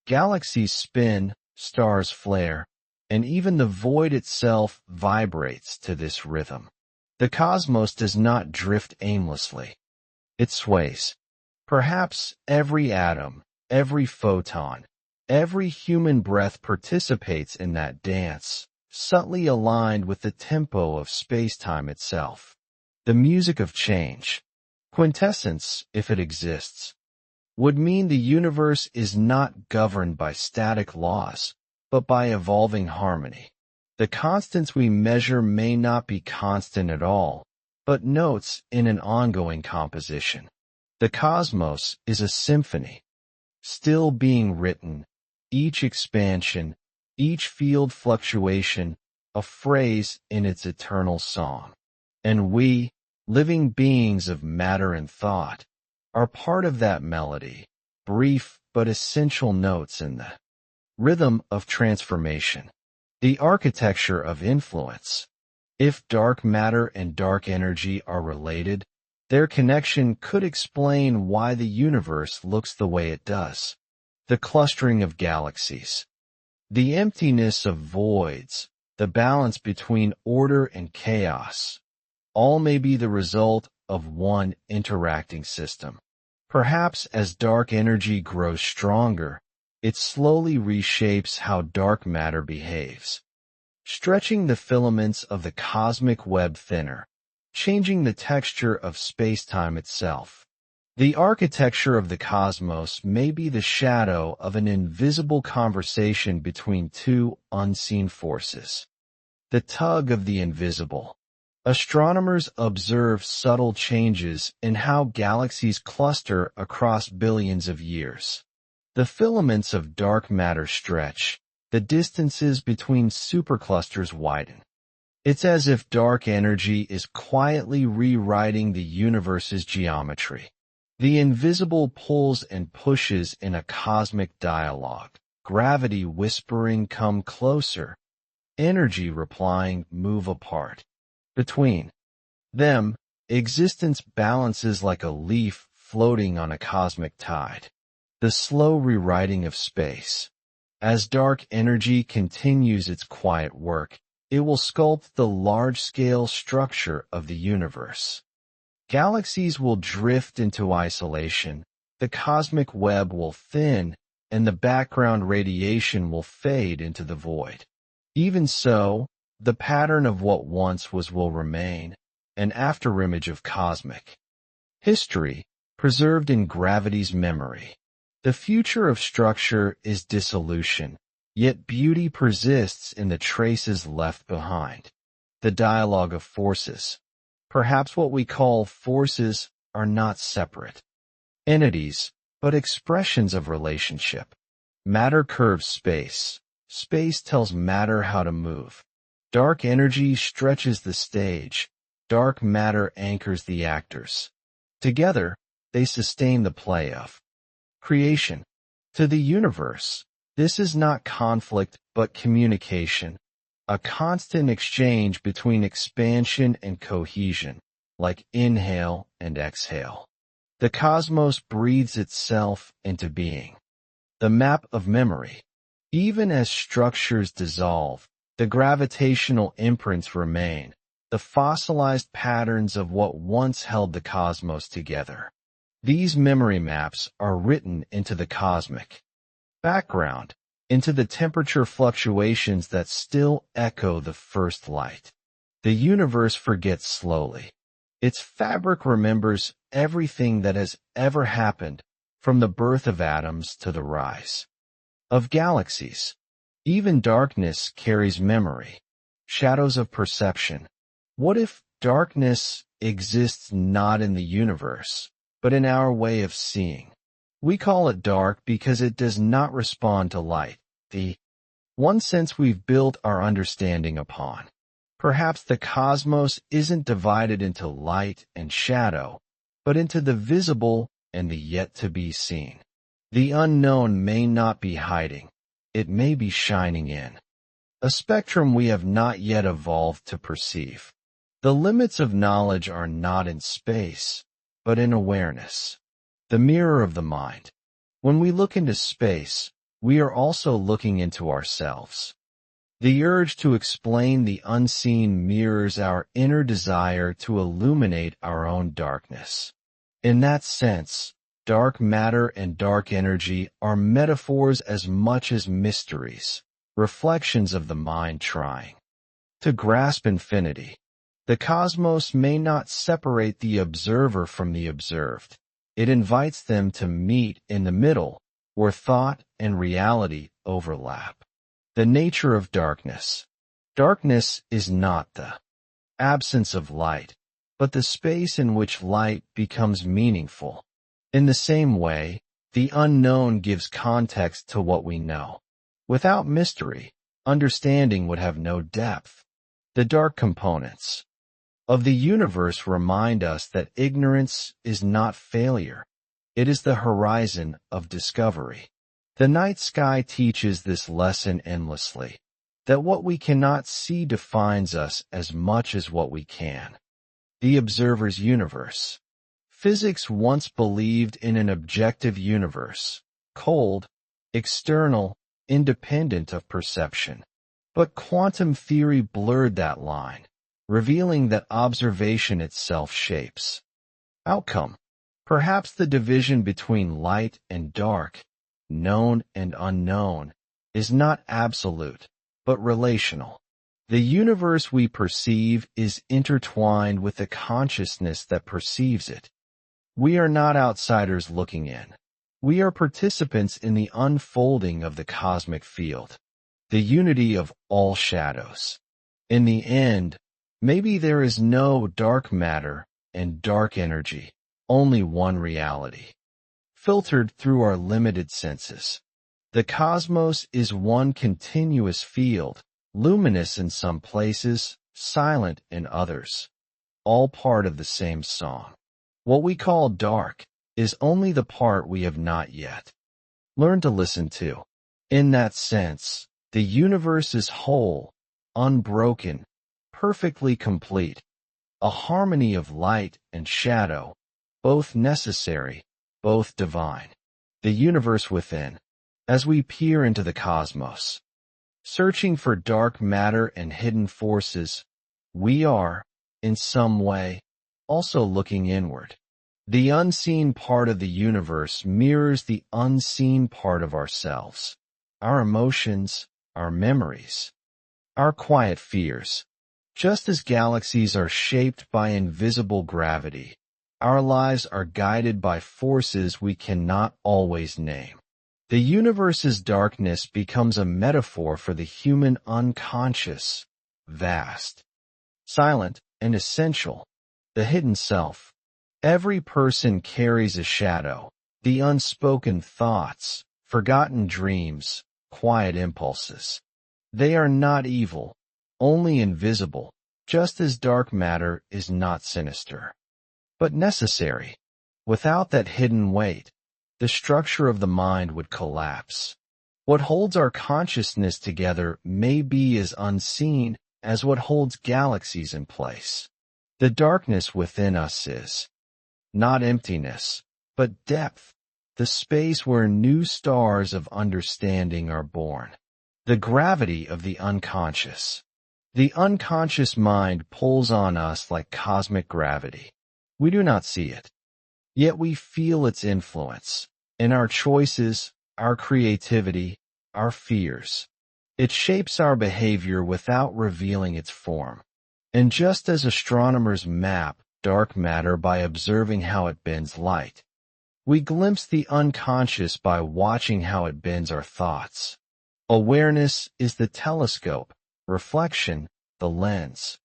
Galaxies spin, stars flare, and even the void itself vibrates to this rhythm. The cosmos does not drift aimlessly. It sways. Perhaps every atom, every photon, every human breath participates in that dance, subtly aligned with the tempo of space-time itself. The music of change. Quintessence, if it exists, would mean the universe is not governed by static laws, but by evolving harmony. The constants we measure may not be constant at all, but notes in an ongoing composition. The cosmos is a symphony, still being written, each expansion, each field fluctuation, a phrase in its eternal song. And we, living beings of matter and thought, are part of that melody, brief but essential notes in the rhythm of transformation. The architecture of influence. If dark matter and dark energy are related, their connection could explain why the universe looks the way it does. The clustering of galaxies. The emptiness of voids, the balance between order and chaos, all may be the result of one interacting system. Perhaps as dark energy grows stronger, it slowly reshapes how dark matter behaves, stretching the filaments of the cosmic web thinner, changing the texture of space-time itself. The architecture of the cosmos may be the shadow of an invisible conversation between two unseen forces. The tug of the invisible. Astronomers observe subtle changes in how galaxies cluster across billions of years. The filaments of dark matter stretch, the distances between superclusters widen. It's as if dark energy is quietly rewriting the universe's geometry. The invisible pulls and pushes in a cosmic dialogue, gravity whispering, "Come closer," energy replying, "Move apart." Between them, existence balances like a leaf floating on a cosmic tide. The slow rewriting of space. As dark energy continues its quiet work, it will sculpt the large-scale structure of the universe. Galaxies will drift into isolation, the cosmic web will thin, and the background radiation will fade into the void. Even so, the pattern of what once was will remain, an afterimage of cosmic history, preserved in gravity's memory. The future of structure is dissolution, yet beauty persists in the traces left behind. The dialogue of forces. Perhaps what we call forces are not separate entities, but expressions of relationship. Matter curves space. Space tells matter how to move. Dark energy stretches the stage. Dark matter anchors the actors. Together, they sustain the play of creation. To the universe, this is not conflict but communication, a constant exchange between expansion and cohesion, like inhale and exhale. The cosmos breathes itself into being. The map of memory. Even as structures dissolve, the gravitational imprints remain, the fossilized patterns of what once held the cosmos together. These memory maps are written into the cosmic background, into the temperature fluctuations that still echo the first light. The universe forgets slowly. Its fabric remembers everything that has ever happened, from the birth of atoms to the rise of galaxies. Even darkness carries memory, shadows of perception. What if darkness exists not in the universe, but in our way of seeing? We call it dark because it does not respond to light, the one sense we've built our understanding upon. Perhaps the cosmos isn't divided into light and shadow, but into the visible and the yet to be seen. The unknown may not be hiding. It may be shining in. A spectrum we have not yet evolved to perceive. The limits of knowledge are not in space, but in awareness. The mirror of the mind. When we look into space, we are also looking into ourselves. The urge to explain the unseen mirrors our inner desire to illuminate our own darkness. In that sense, dark matter and dark energy are metaphors as much as mysteries, reflections of the mind trying to grasp infinity. The cosmos may not separate the observer from the observed. It invites them to meet in the middle, where thought and reality overlap. The nature of darkness. Darkness is not the absence of light, but the space in which light becomes meaningful. In the same way, the unknown gives context to what we know. Without mystery, understanding would have no depth. The dark components of the universe remind us that ignorance is not failure. It is the horizon of discovery. The night sky teaches this lesson endlessly. that what we cannot see defines us as much as what we can. The observer's universe. Physics once believed in an objective universe, cold, external, independent of perception. But quantum theory blurred that line, revealing that observation itself shapes outcome. Perhaps the division between light and dark, known and unknown, is not absolute, but relational. The universe we perceive is intertwined with the consciousness that perceives it. We are not outsiders looking in. We are participants in the unfolding of the cosmic field, the unity of all shadows. In the end, maybe there is no dark matter and dark energy, only one reality, filtered through our limited senses. The cosmos is one continuous field, luminous in some places, silent in others, all part of the same song. What we call dark is only the part we have not yet learned to listen to. In that sense, the universe is whole, unbroken, perfectly complete, a harmony of light and shadow, both necessary, both divine. The universe within. As we peer into the cosmos, searching for dark matter and hidden forces, we are, in some way, also looking inward. The unseen part of the universe mirrors the unseen part of ourselves, our emotions, our memories, our quiet fears. Just as galaxies are shaped by invisible gravity, our lives are guided by forces we cannot always name. The universe's darkness becomes a metaphor for the human unconscious, vast, silent, and essential, the hidden self. Every person carries a shadow, the unspoken thoughts, forgotten dreams, quiet impulses. They are not evil, only invisible, just as dark matter is not sinister, but necessary. Without that hidden weight, the structure of the mind would collapse. What holds our consciousness together may be as unseen as what holds galaxies in place. The darkness within us is not emptiness, but depth, the space where new stars of understanding are born. The gravity of the unconscious. The unconscious mind pulls on us like cosmic gravity. We do not see it, yet we feel its influence in our choices, our creativity, our fears. It shapes our behavior without revealing its form. And just as astronomers map dark matter by observing how it bends light, we glimpse the unconscious by watching how it bends our thoughts. Awareness is the telescope, reflection, the lens.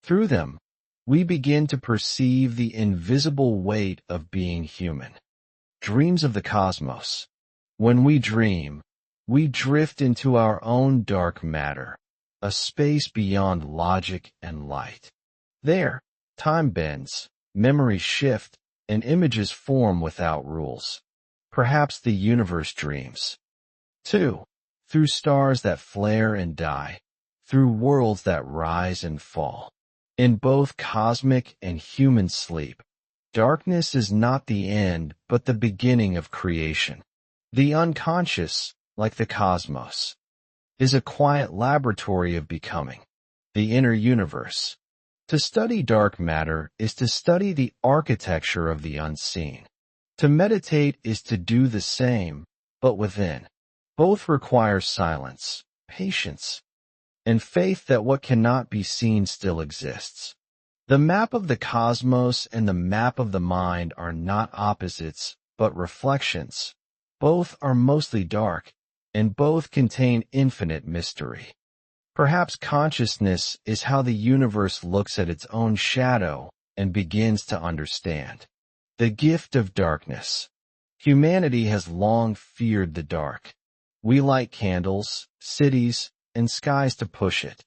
Through them, we begin to perceive the invisible weight of being human. Dreams of the cosmos. When we dream, we drift into our own dark matter, a space beyond logic and light. There, time bends, memories shift, and images form without rules. Perhaps the universe dreams. 2. Through stars that flare and die, through worlds that rise and fall. In both cosmic and human sleep, darkness is not the end but the beginning of creation. The unconscious, like the cosmos, is a quiet laboratory of becoming, the inner universe. To study dark matter is to study the architecture of the unseen. To meditate is to do the same, but within. Both require silence, patience, and faith that what cannot be seen still exists. The map of the cosmos and the map of the mind are not opposites, but reflections. Both are mostly dark, and both contain infinite mystery. Perhaps consciousness is how the universe looks at its own shadow and begins to understand. The gift of darkness. Humanity has long feared the dark. We light candles, cities, and skies to push it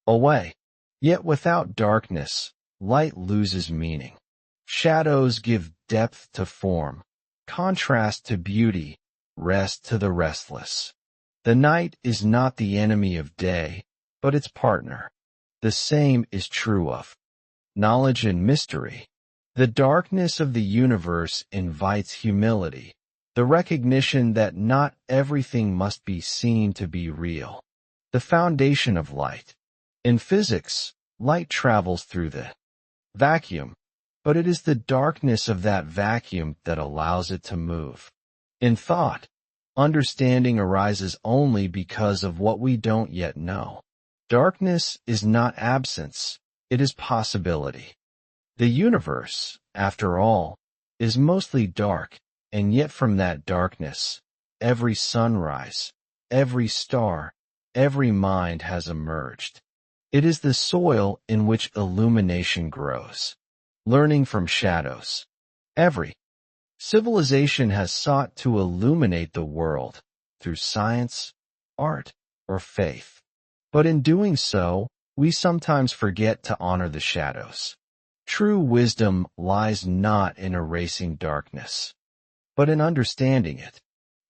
away. Yet without darkness, light loses meaning. Shadows give depth to form, contrast to beauty, rest to the restless. The night is not the enemy of day, but its partner. The same is true of knowledge and mystery. The darkness of the universe invites humility, the recognition that not everything must be seen to be real. The foundation of light. In physics, light travels through the vacuum, but it is the darkness of that vacuum that allows it to move. In thought, understanding arises only because of what we don't yet know. Darkness is not absence, it is possibility. The universe, after all, is mostly dark, and yet from that darkness, every sunrise, every star, every mind has emerged. It is the soil in which illumination grows. Learning from shadows. Every civilization has sought to illuminate the world through science, art, or faith. But in doing so, we sometimes forget to honor the shadows. True wisdom lies not in erasing darkness, but in understanding it.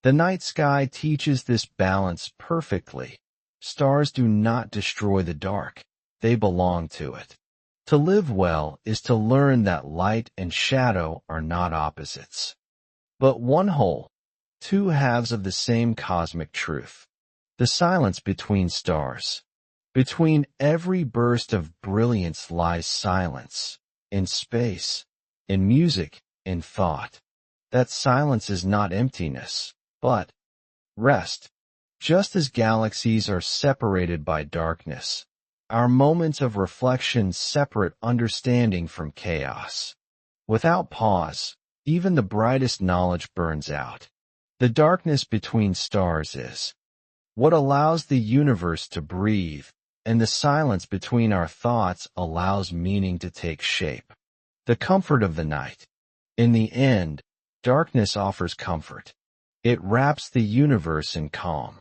The night sky teaches this balance perfectly. Stars do not destroy the dark, they belong to it. To live well is to learn that light and shadow are not opposites, but one whole, two halves of the same cosmic truth. The silence between stars. Between every burst of brilliance lies silence, in space, in music, in thought. That silence is not emptiness, but rest. Just as galaxies are separated by darkness, our moments of reflection separate understanding from chaos. Without pause, even the brightest knowledge burns out. The darkness between stars is what allows the universe to breathe, and the silence between our thoughts allows meaning to take shape. The comfort of the night. In the end, darkness offers comfort. It wraps the universe in calm,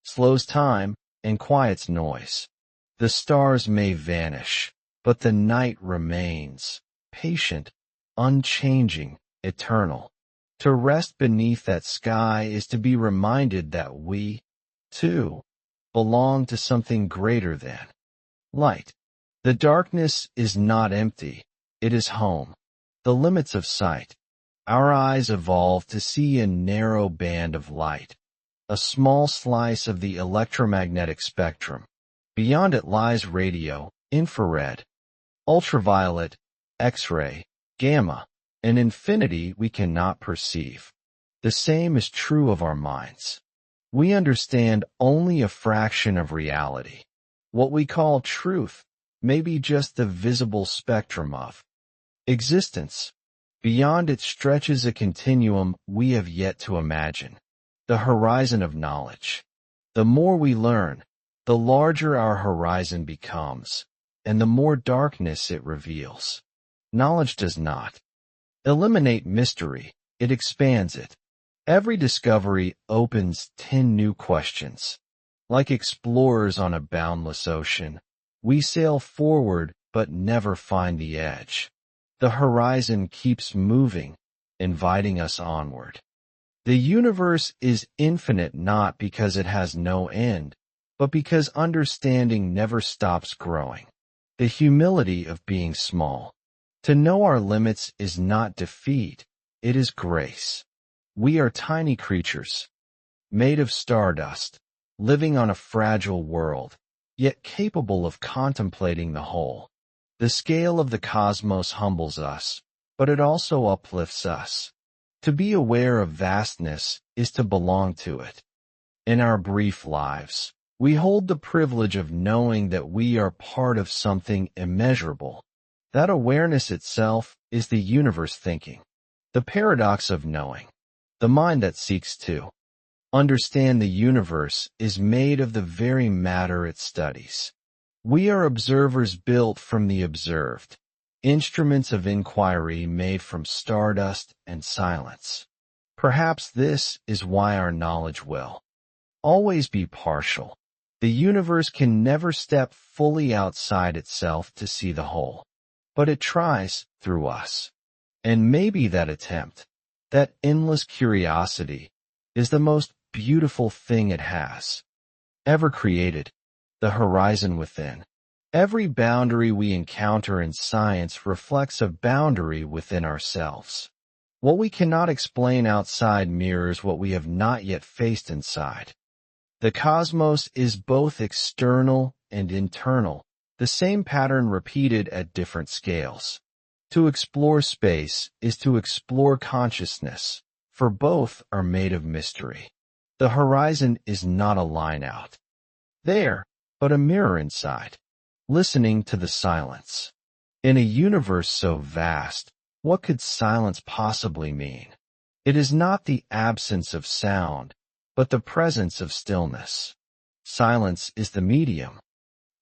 slows time, and quiets noise. The stars may vanish, but the night remains, patient, unchanging, eternal. To rest beneath that sky is to be reminded that we, too, belong to something greater than light. The darkness is not empty, it is home. The limits of sight. Our eyes evolved to see a narrow band of light, a small slice of the electromagnetic spectrum. Beyond it lies radio, infrared, ultraviolet, X-ray, gamma, an infinity we cannot perceive. The same is true of our minds. We understand only a fraction of reality. What we call truth may be just the visible spectrum of existence. Beyond it stretches a continuum we have yet to imagine, the horizon of knowledge. The more we learn, the larger our horizon becomes, and the more darkness it reveals. Knowledge does not eliminate mystery, it expands it. Every discovery opens 10 new questions. Like explorers on a boundless ocean, we sail forward but never find the edge. The horizon keeps moving, inviting us onward. The universe is infinite not because it has no end, but because understanding never stops growing. The humility of being small. To know our limits is not defeat, it is grace. We are tiny creatures, made of stardust, living on a fragile world, yet capable of contemplating the whole. The scale of the cosmos humbles us, but it also uplifts us. To be aware of vastness is to belong to it. In our brief lives, we hold the privilege of knowing that we are part of something immeasurable. That awareness itself is the universe thinking. The paradox of knowing. The mind that seeks to understand the universe is made of the very matter it studies. We are observers built from the observed, instruments of inquiry made from stardust and silence. Perhaps this is why our knowledge will always be partial. The universe can never step fully outside itself to see the whole, but it tries through us. And maybe that attempt, that endless curiosity, is the most beautiful thing it has ever created. the horizon within. Every boundary we encounter in science reflects a boundary within ourselves. What we cannot explain outside mirrors what we have not yet faced inside. The cosmos is both external and internal, the same pattern repeated at different scales. To explore space is to explore consciousness, for both are made of mystery. The horizon is not a line out there, but a mirror inside, listening to the silence. In a universe so vast, what could silence possibly mean? It is not the absence of sound, but the presence of stillness. Silence is the medium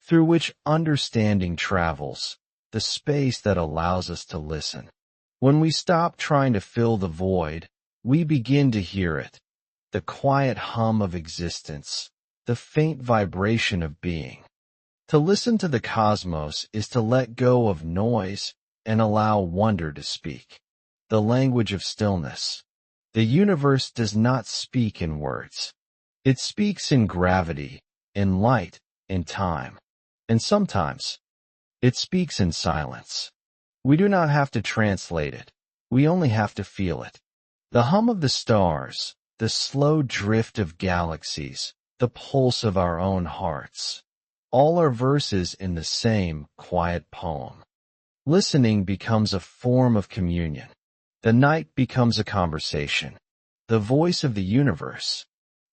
through which understanding travels, the space that allows us to listen. When we stop trying to fill the void, we begin to hear it, the quiet hum of existence, the faint vibration of being. To listen to the cosmos is to let go of noise and allow wonder to speak. The language of stillness. The universe does not speak in words. It speaks in gravity, in light, in time. And sometimes, it speaks in silence. We do not have to translate it. We only have to feel it. The hum of the stars, the slow drift of galaxies, the pulse of our own hearts. All are verses in the same quiet poem. Listening becomes a form of communion. The night becomes a conversation. The voice of the universe.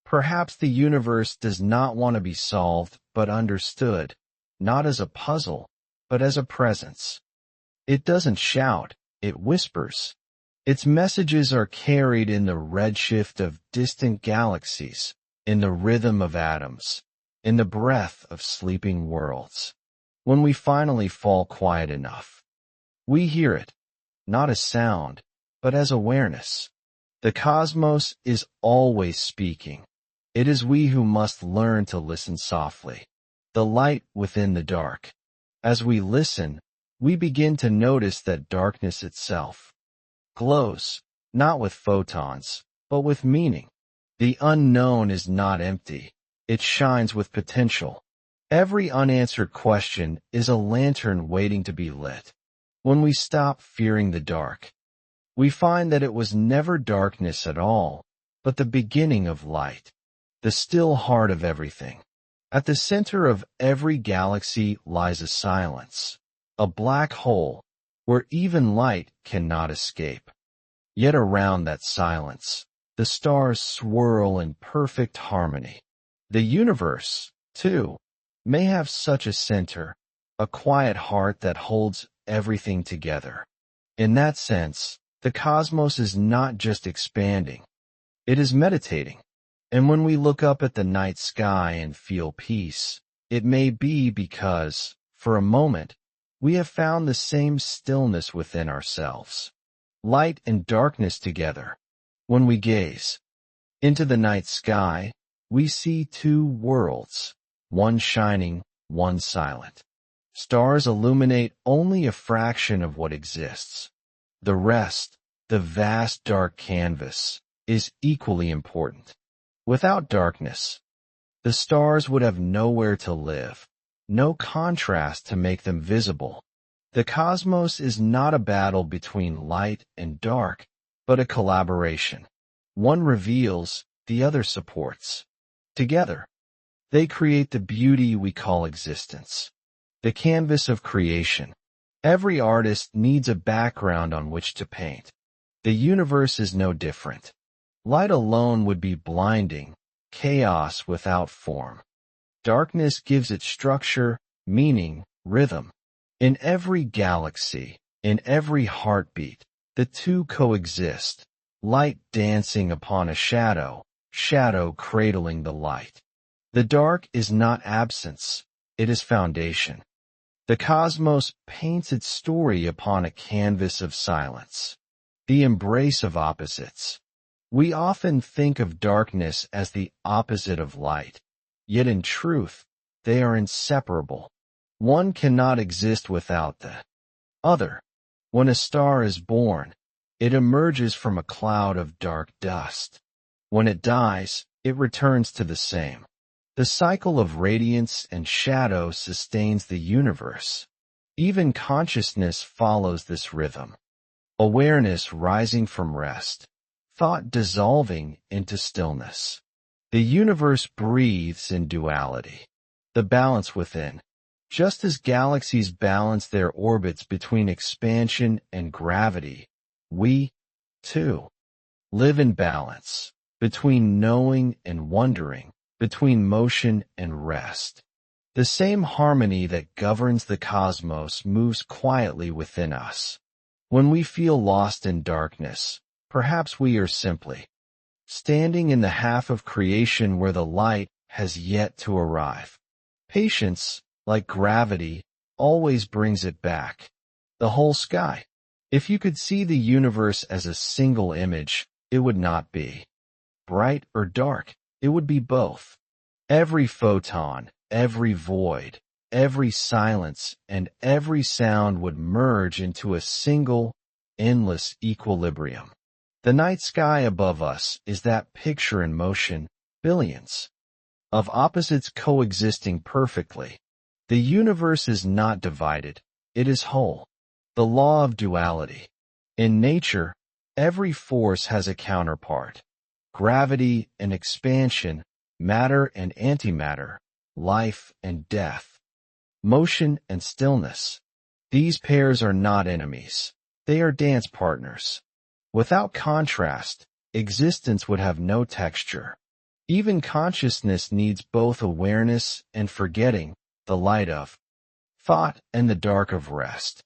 Perhaps the universe does not want to be solved but understood, not as a puzzle, but as a presence. It doesn't shout, it whispers. Its messages are carried in the redshift of distant galaxies, in the rhythm of atoms, in the breath of sleeping worlds. When we finally fall quiet enough, we hear it, not as sound, but as awareness. The cosmos is always speaking. It is we who must learn to listen softly. The light within the dark. As we listen, we begin to notice that darkness itself glows, not with photons, but with meaning. The unknown is not empty. It shines with potential. Every unanswered question is a lantern waiting to be lit. When we stop fearing the dark, we find that it was never darkness at all, but the beginning of light, the still heart of everything. At the center of every galaxy lies a silence, a black hole, where even light cannot escape. Yet around that silence, the stars swirl in perfect harmony. The universe, too, may have such a center, a quiet heart that holds everything together. In that sense, the cosmos is not just expanding, it is meditating. And when we look up at the night sky and feel peace, it may be because, for a moment, we have found the same stillness within ourselves. Light and darkness together. When we gaze into the night sky, we see two worlds, one shining, one silent. Stars illuminate only a fraction of what exists. The rest, the vast dark canvas, is equally important. Without darkness, the stars would have nowhere to live, no contrast to make them visible. The cosmos is not a battle between light and dark, but a collaboration. One reveals, the other supports. Together, they create the beauty we call existence. The canvas of creation. Every artist needs a background on which to paint. The universe is no different. Light alone would be blinding, chaos without form. Darkness gives it structure, meaning, rhythm. In every galaxy, in every heartbeat, the two coexist, light dancing upon a shadow, shadow cradling the light. The dark is not absence, it is foundation. The cosmos paints its story upon a canvas of silence. The embrace of opposites. We often think of darkness as the opposite of light, yet in truth, they are inseparable. One cannot exist without the other. When a star is born, it emerges from a cloud of dark dust. When it dies, it returns to the same. The cycle of radiance and shadow sustains the universe. Even consciousness follows this rhythm. Awareness rising from rest, thought dissolving into stillness. The universe breathes in duality, the balance within. Just as galaxies balance their orbits between expansion and gravity, we, too, live in balance, between knowing and wondering, between motion and rest. The same harmony that governs the cosmos moves quietly within us. When we feel lost in darkness, perhaps we are simply standing in the half of creation where the light has yet to arrive. Patience, like gravity, always brings it back. The whole sky. If you could see the universe as a single image, it would not be bright or dark. It would be both. Every photon, every void, every silence, and every sound would merge into a single, endless equilibrium. The night sky above us is that picture in motion, billions of opposites coexisting perfectly. The universe is not divided, it is whole. The law of duality. In nature, every force has a counterpart. Gravity and expansion, matter and antimatter, life and death, motion and stillness. These pairs are not enemies. They are dance partners. Without contrast, existence would have no texture. Even consciousness needs both awareness and forgetting, the light of thought and the dark of rest.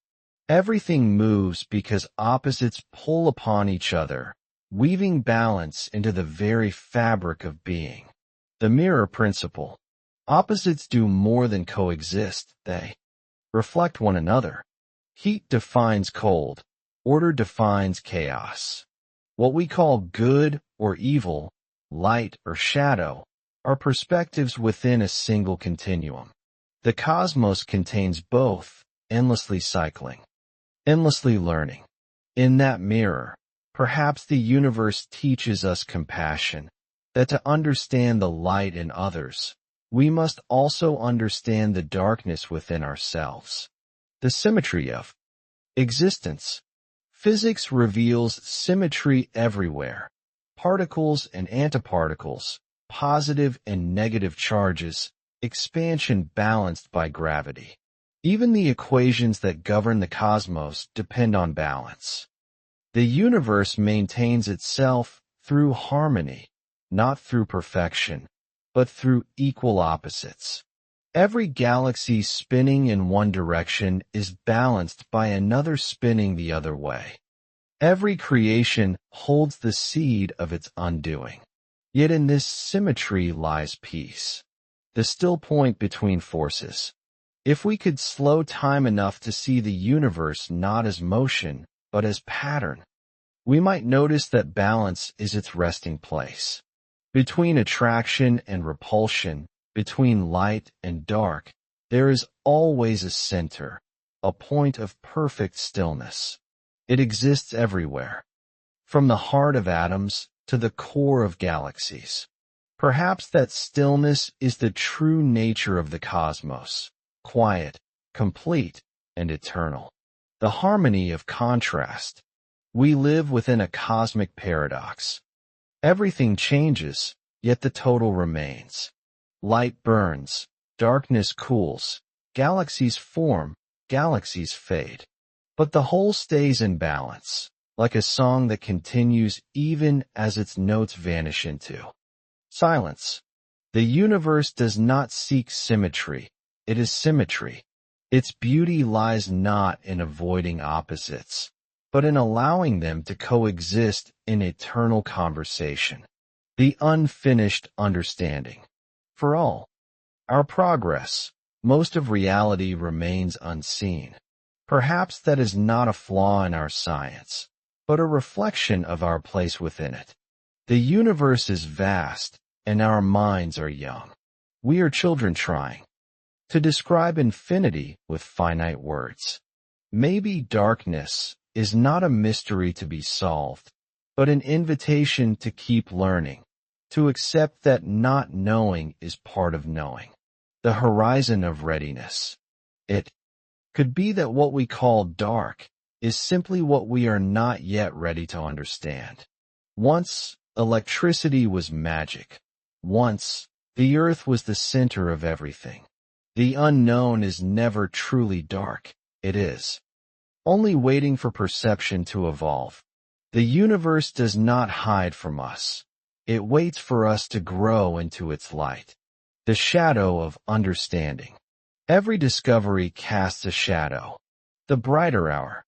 Everything moves because opposites pull upon each other, weaving balance into the very fabric of being. The mirror principle. Opposites do more than coexist, they reflect one another. Heat defines cold, order defines chaos. What we call good or evil, light or shadow, are perspectives within a single continuum. The cosmos contains both, endlessly cycling, endlessly learning. In that mirror, perhaps the universe teaches us compassion, that to understand the light in others, we must also understand the darkness within ourselves. The symmetry of existence. Physics reveals symmetry everywhere. Particles and antiparticles, positive and negative charges, expansion balanced by gravity. Even the equations that govern the cosmos depend on balance. The universe maintains itself through harmony, not through perfection, but through equal opposites. Every galaxy spinning in one direction is balanced by another spinning the other way. Every creation holds the seed of its undoing. Yet in this symmetry lies peace, the still point between forces. If we could slow time enough to see the universe not as motion, but as pattern, we might notice that balance is its resting place. Between attraction and repulsion, between light and dark, there is always a center, a point of perfect stillness. It exists everywhere, from the heart of atoms to the core of galaxies. Perhaps that stillness is the true nature of the cosmos, quiet, complete, and eternal. The harmony of contrast. We live within a cosmic paradox. Everything changes, yet the total remains. Light burns, darkness cools, galaxies form, galaxies fade. But the whole stays in balance, like a song that continues even as its notes vanish into silence. The universe does not seek symmetry, it is symmetry. Its beauty lies not in avoiding opposites, but in allowing them to coexist in eternal conversation. The unfinished understanding. For all our progress, most of reality remains unseen. Perhaps that is not a flaw in our science, but a reflection of our place within it. The universe is vast, and our minds are young. We are children trying to describe infinity with finite words. Maybe darkness is not a mystery to be solved, but an invitation to keep learning, to accept that not knowing is part of knowing, the horizon of readiness. It could be that what we call dark is simply what we are not yet ready to understand. Once, electricity was magic. Once, the earth was the center of everything. The unknown is never truly dark. It is only waiting for perception to evolve. The universe does not hide from us. It waits for us to grow into its light. The shadow of understanding. Every discovery casts a shadow. The brighter our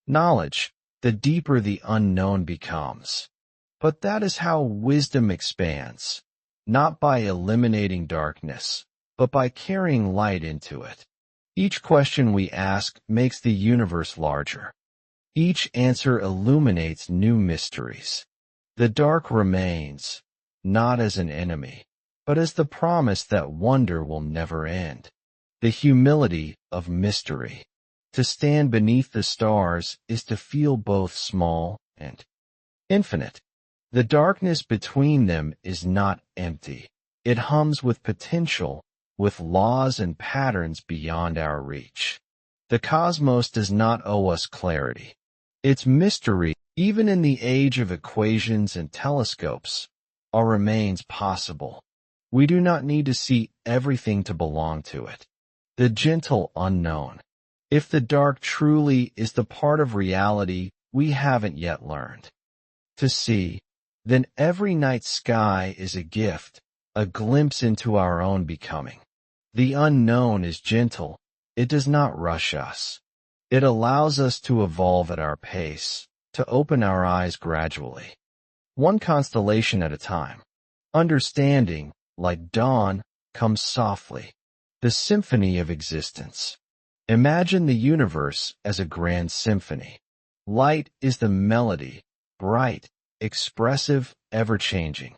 knowledge, the deeper the unknown becomes. But that is how wisdom expands, not by eliminating darkness, but by carrying light into it. Each question we ask makes the universe larger. Each answer illuminates new mysteries. The dark remains, not as an enemy, but as the promise that wonder will never end. The humility of mystery. To stand beneath the stars is to feel both small and infinite. The darkness between them is not empty. It hums with potential, with laws and patterns beyond our reach. The cosmos does not owe us clarity. Its mystery, even in the age of equations and telescopes, remains possible. We do not need to see everything to belong to it. The gentle unknown. If the dark truly is the part of reality we haven't yet learned to see, then every night sky is a gift, a glimpse into our own becoming. The unknown is gentle. It does not rush us. It allows us to evolve at our pace, to open our eyes gradually, one constellation at a time. Understanding, like dawn, comes softly, the symphony of existence. Imagine the universe as a grand symphony. Light is the melody, bright, expressive, ever-changing.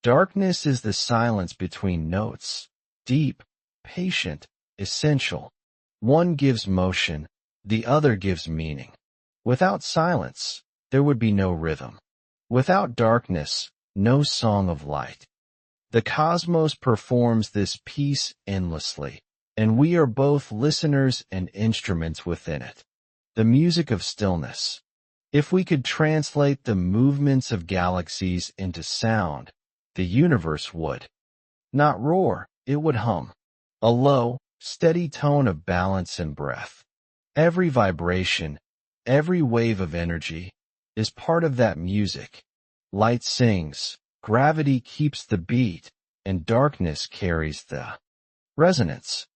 Darkness is the silence between notes, deep, patient, essential. One gives motion, the other gives meaning. Without silence, there would be no rhythm. Without darkness, no song of light. The cosmos performs this piece endlessly, and we are both listeners and instruments within it. The music of stillness. If we could translate the movements of galaxies into sound, the universe would not roar, it would hum. A low, steady tone of balance and breath. Every vibration, every wave of energy, is part of that music. Light sings, gravity keeps the beat, and darkness carries the resonance.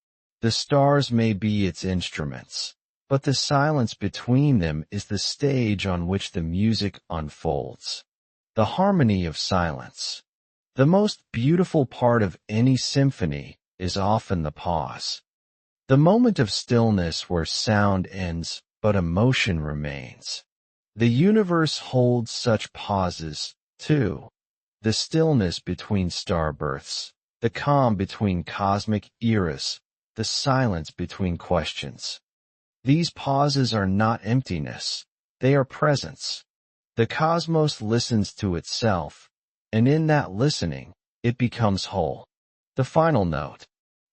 The stars may be its instruments, but the silence between them is the stage on which the music unfolds. The harmony of silence. The most beautiful part of any symphony is often the pause. The moment of stillness where sound ends but emotion remains. The universe holds such pauses, too. The stillness between star births, the calm between cosmic eras, the silence between questions. These pauses are not emptiness, they are presence. The cosmos listens to itself, and in that listening, it becomes whole. The final note.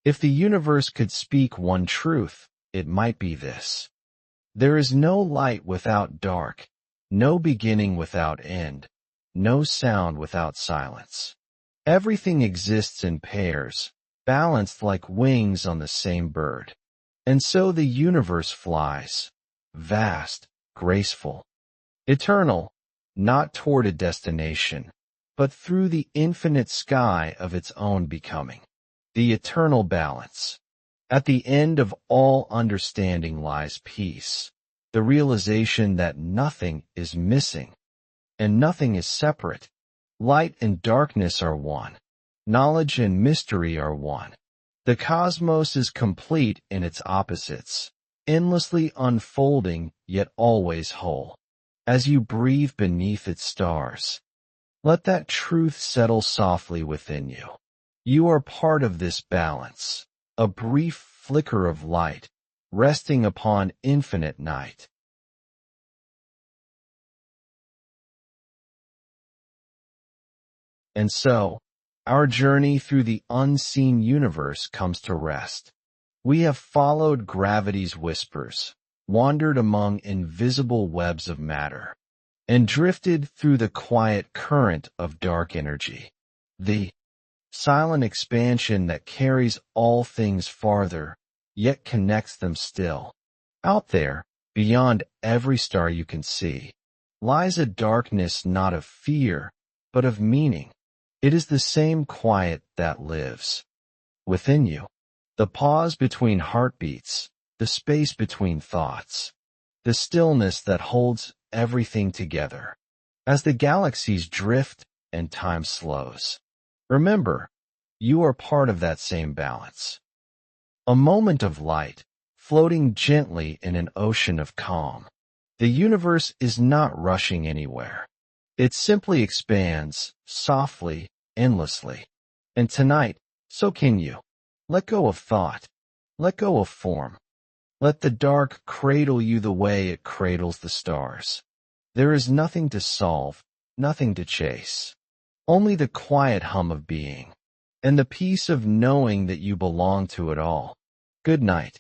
If the universe could speak one truth, it might be this. There is no light without dark, no beginning without end, no sound without silence. Everything exists in pairs, balanced like wings on the same bird. And so the universe flies, vast, graceful, eternal, not toward a destination, but through the infinite sky of its own becoming. The eternal balance. At the end of all understanding lies peace, the realization that nothing is missing, and nothing is separate. Light and darkness are one. Knowledge and mystery are one. The cosmos is complete in its opposites, endlessly unfolding yet always whole. As you breathe beneath its stars, let that truth settle softly within you. You are part of this balance, a brief flicker of light, resting upon infinite night. And so, our journey through the unseen universe comes to rest. We have followed gravity's whispers, wandered among invisible webs of matter, and drifted through the quiet current of dark energy. The silent expansion that carries all things farther, yet connects them still. Out there, beyond every star you can see, lies a darkness not of fear, but of meaning. It is the same quiet that lives within you. The pause between heartbeats, the space between thoughts, the stillness that holds everything together. As the galaxies drift and time slows, remember, you are part of that same balance. A moment of light, floating gently in an ocean of calm. The universe is not rushing anywhere. It simply expands, softly, endlessly. And tonight, so can you. Let go of thought. Let go of form. Let the dark cradle you the way it cradles the stars. There is nothing to solve, nothing to chase. Only the quiet hum of being, and the peace of knowing that you belong to it all. Good night,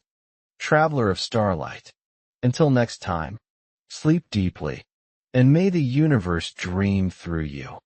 traveler of starlight. Until next time, sleep deeply, and may the universe dream through you.